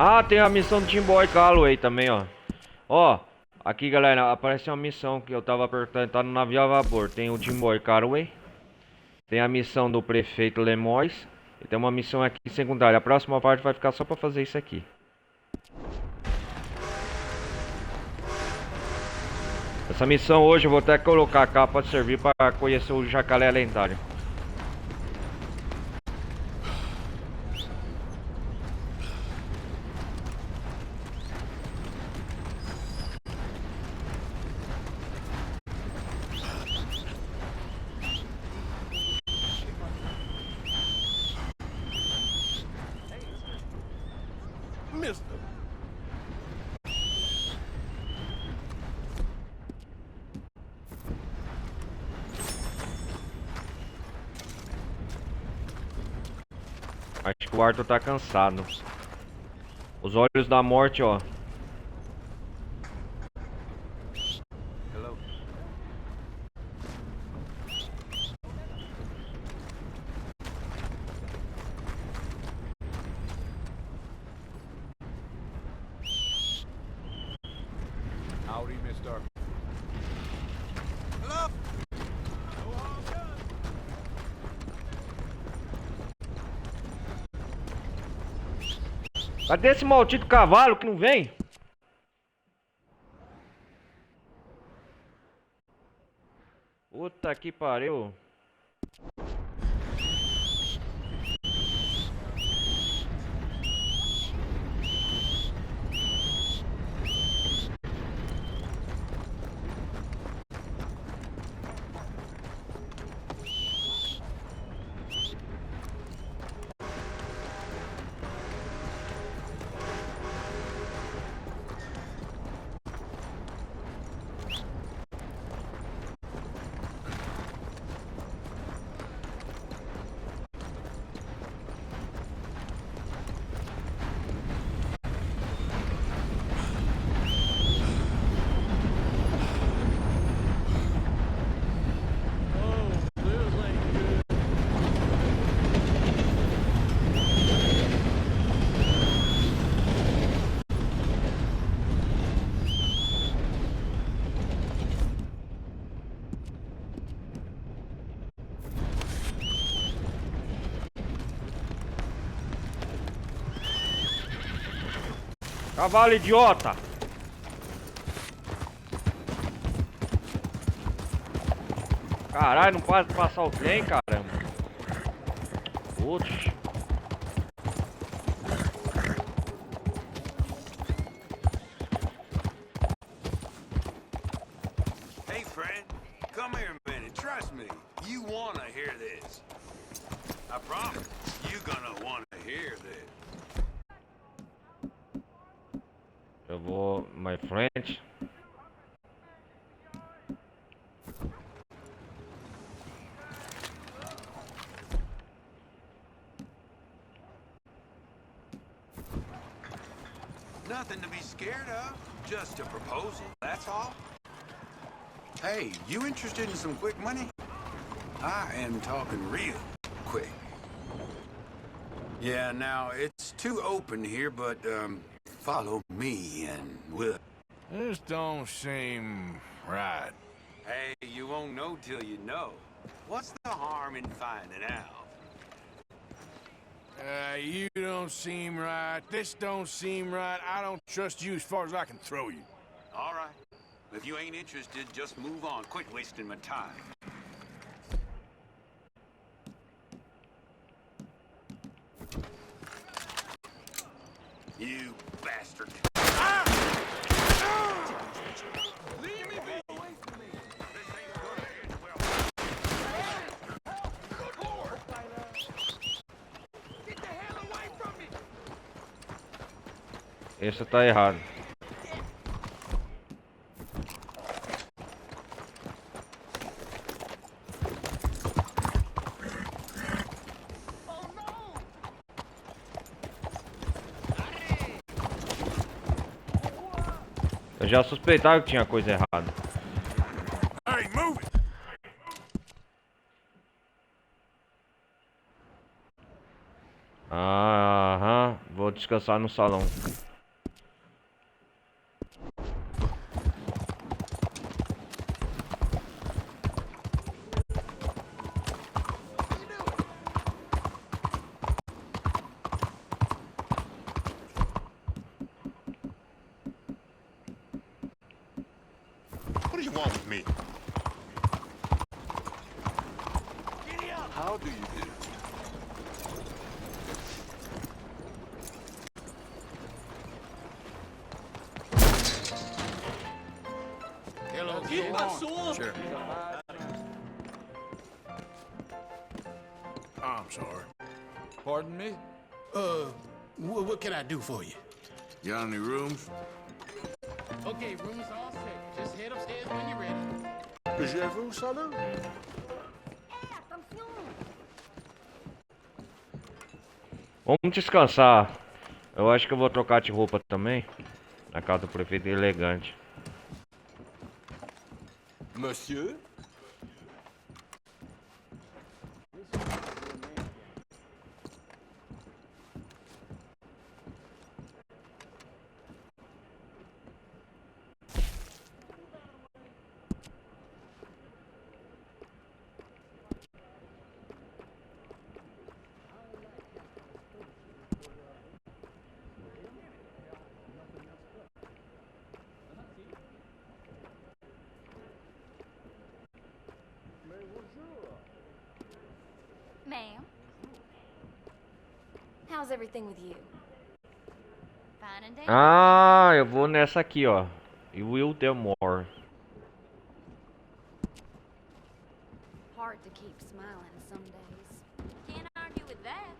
Ah, tem a missão do Tim Boy Calloway também, ó. Ó, aqui galera, aparece uma missão que eu tava perguntando, tá no navio a vapor. Tem o Tim Boy Calloway. Tem a missão do prefeito Lemoyne. E tem uma missão aqui secundária. A próxima parte vai ficar só pra fazer isso aqui. Essa missão hoje eu vou até colocar a capa de servir para conhecer o jacaré lendário. que o Arthur tá cansado. Os olhos da morte, ó. Hello. Howdy, mister. Hello? Cadê esse maldito cavalo que não vem? Puta que pariu. Cavalo idiota! Caralho, não pode passar o trem, caramba. Putz. Hey, friend, come here a minute. Trust me, you wanna hear this. I promise, you gonna wanna hear this. Eu vou, my friend. Nothing to be scared of. Just a proposal, that's all. Hey, you interested in some quick money? I am talking real quick. Yeah, now, it's too open here, but, follow me and we'll... This don't seem right. Hey, you won't know till you know. What's the harm in finding out? You don't seem right. This don't seem right. I don't trust you as far as I can throw you. All right. If you ain't interested, just move on. Quit wasting my time. You bastard. Leave me be! This ain't gonna end well. Good Lord! Get the hell away from me! Esse tá errado. Eu já suspeitava que tinha coisa errada. Hey, move it! Aham, vou descansar no salão. What do you want with me? How do you do? Hello, Get my sword! Sure. I'm sorry. Pardon me? What can I do for you? You got any rooms? Okay, room is all set. Just head upstairs when you're ready. Je vous salue. Vamos descansar. Eu acho que eu vou trocar de roupa também. Na casa do prefeito elegante. Monsieur? Ma'am, how's everything with you? Fine and dandy? Ah, eu vou nessa aqui, ó. Wildermore. Hard to keep smiling some days. Can't argue with that.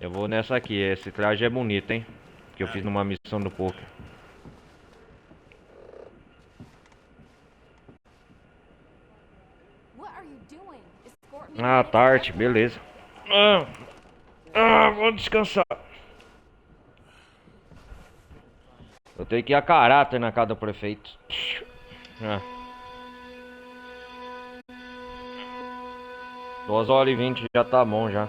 Eu vou nessa aqui. Esse traje é bonito, hein? Que eu fiz numa missão do poker. What are you doing? Escort me Ah, to tarde, beleza. Vou descansar. Eu tenho que ir a caráter na casa do prefeito. Ah. 2h20 já tá bom já.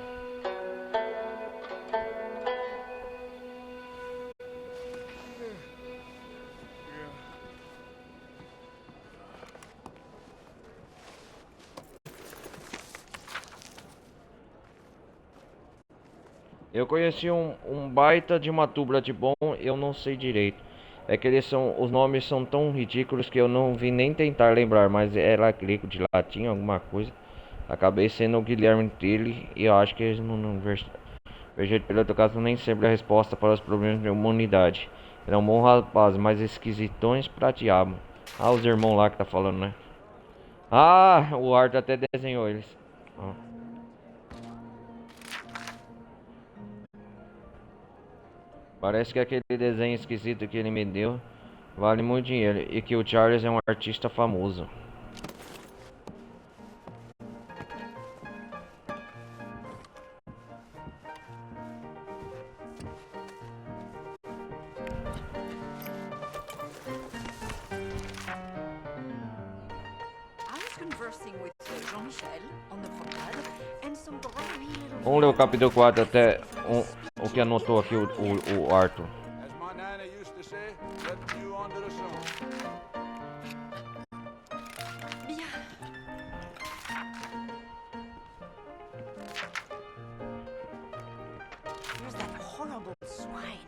Eu conheci um baita de uma tubra de bom, eu não sei direito. É que os nomes são tão ridículos que eu não vi nem tentar lembrar, mas era grego de latim, alguma coisa. Acabei sendo o Guilherme Tilly e eu acho que eles não vejo pelo outro caso nem sempre a resposta para os problemas da humanidade. Era um bom rapaz, mas esquisitões pra diabo. Ah, os irmãos lá que tá falando, né? Ah, o Arthur até desenhou eles. Ó. Parece que aquele desenho esquisito que ele me deu vale muito dinheiro e que o Charles é um artista famoso. Vamos ler o capítulo 4 até o que anotou aqui o Arthur. As my nana used to say, let you under the sun. Where's that horrible swine?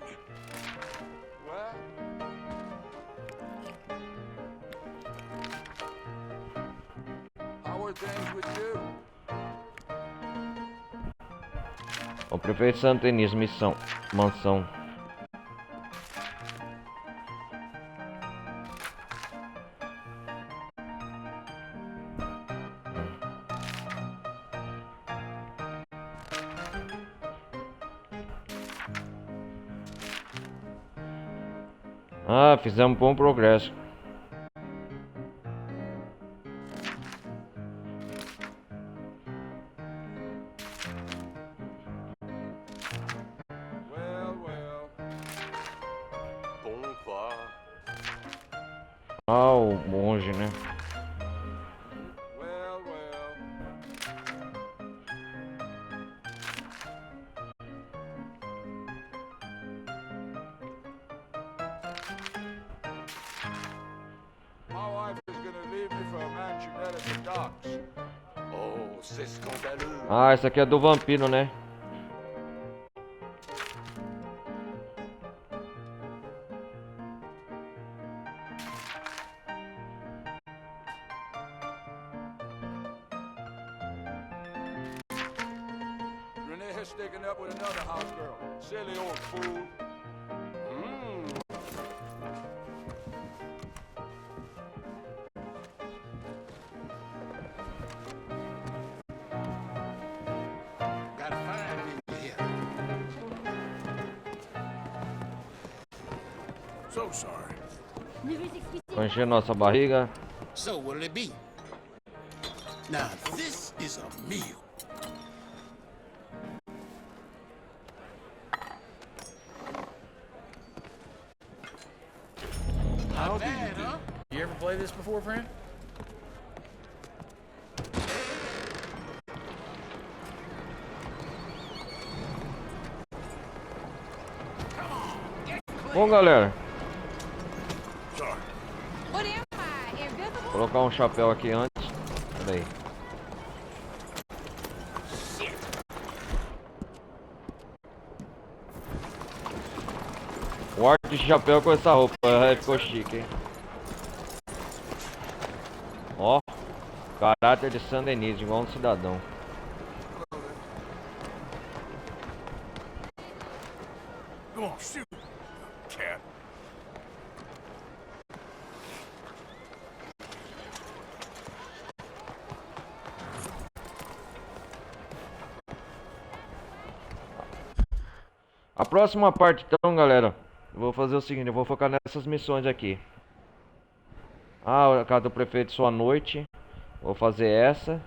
What? How are things with you? O prefeito Santenis, mansão. Ah, fizemos bom progresso. Ah, o monge, né? My wife is gonna leave me for a mansionette at the docks. Oh, c'est scandaleux. Ah, essa aqui é do vampiro, né? Renee has taken up with another house girl. Silly old fool. Gotta find him here. So sorry. Vou encher nossa barriga. So what'll it be? Now this is a meal. Not bad, huh? You ever play this before, friend? Bom, galera, What am I, invisible? vou colocar um chapéu aqui antes. Pera aí. O ar de chapéu com essa roupa ficou chique, hein? Ó, caráter de San Denis, igual um cidadão. Go on, shoot, cat. A próxima parte, então, galera, eu vou fazer o seguinte, eu vou focar nessas missões aqui. Ah, a casa do prefeito só à noite. Vou fazer essa.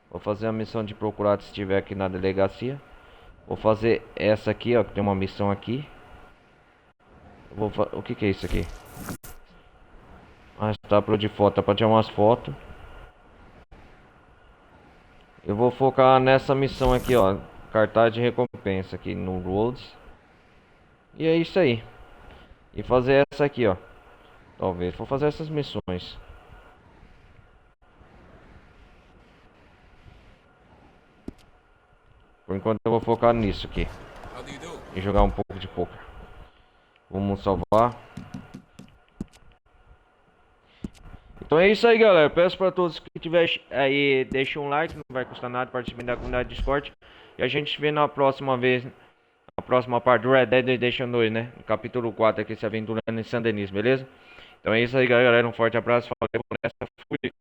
Vou fazer a missão de procurar se estiver aqui na delegacia. Vou fazer essa aqui, ó, que tem uma missão aqui. O que que é isso aqui? Ah, está pro de foto, tá pra tirar umas fotos. Eu vou focar nessa missão aqui, ó. Cartaz de recompensa aqui no Rhodes. E é isso aí. E fazer essa aqui, ó. Talvez. Vou fazer essas missões. Por enquanto eu vou focar nisso aqui. E jogar um pouco de poker. Vamos salvar. Então é isso aí, galera. Peço para todos que tiver aí, deixem um like, não vai custar nada, participem da comunidade Discord. E a gente se vê na próxima vez, na próxima parte do Red Dead Redemption 2, né? No capítulo 4 aqui, se aventurando em San Denis, beleza? Então é isso aí, galera. Um forte abraço, valeu, nessa, fui.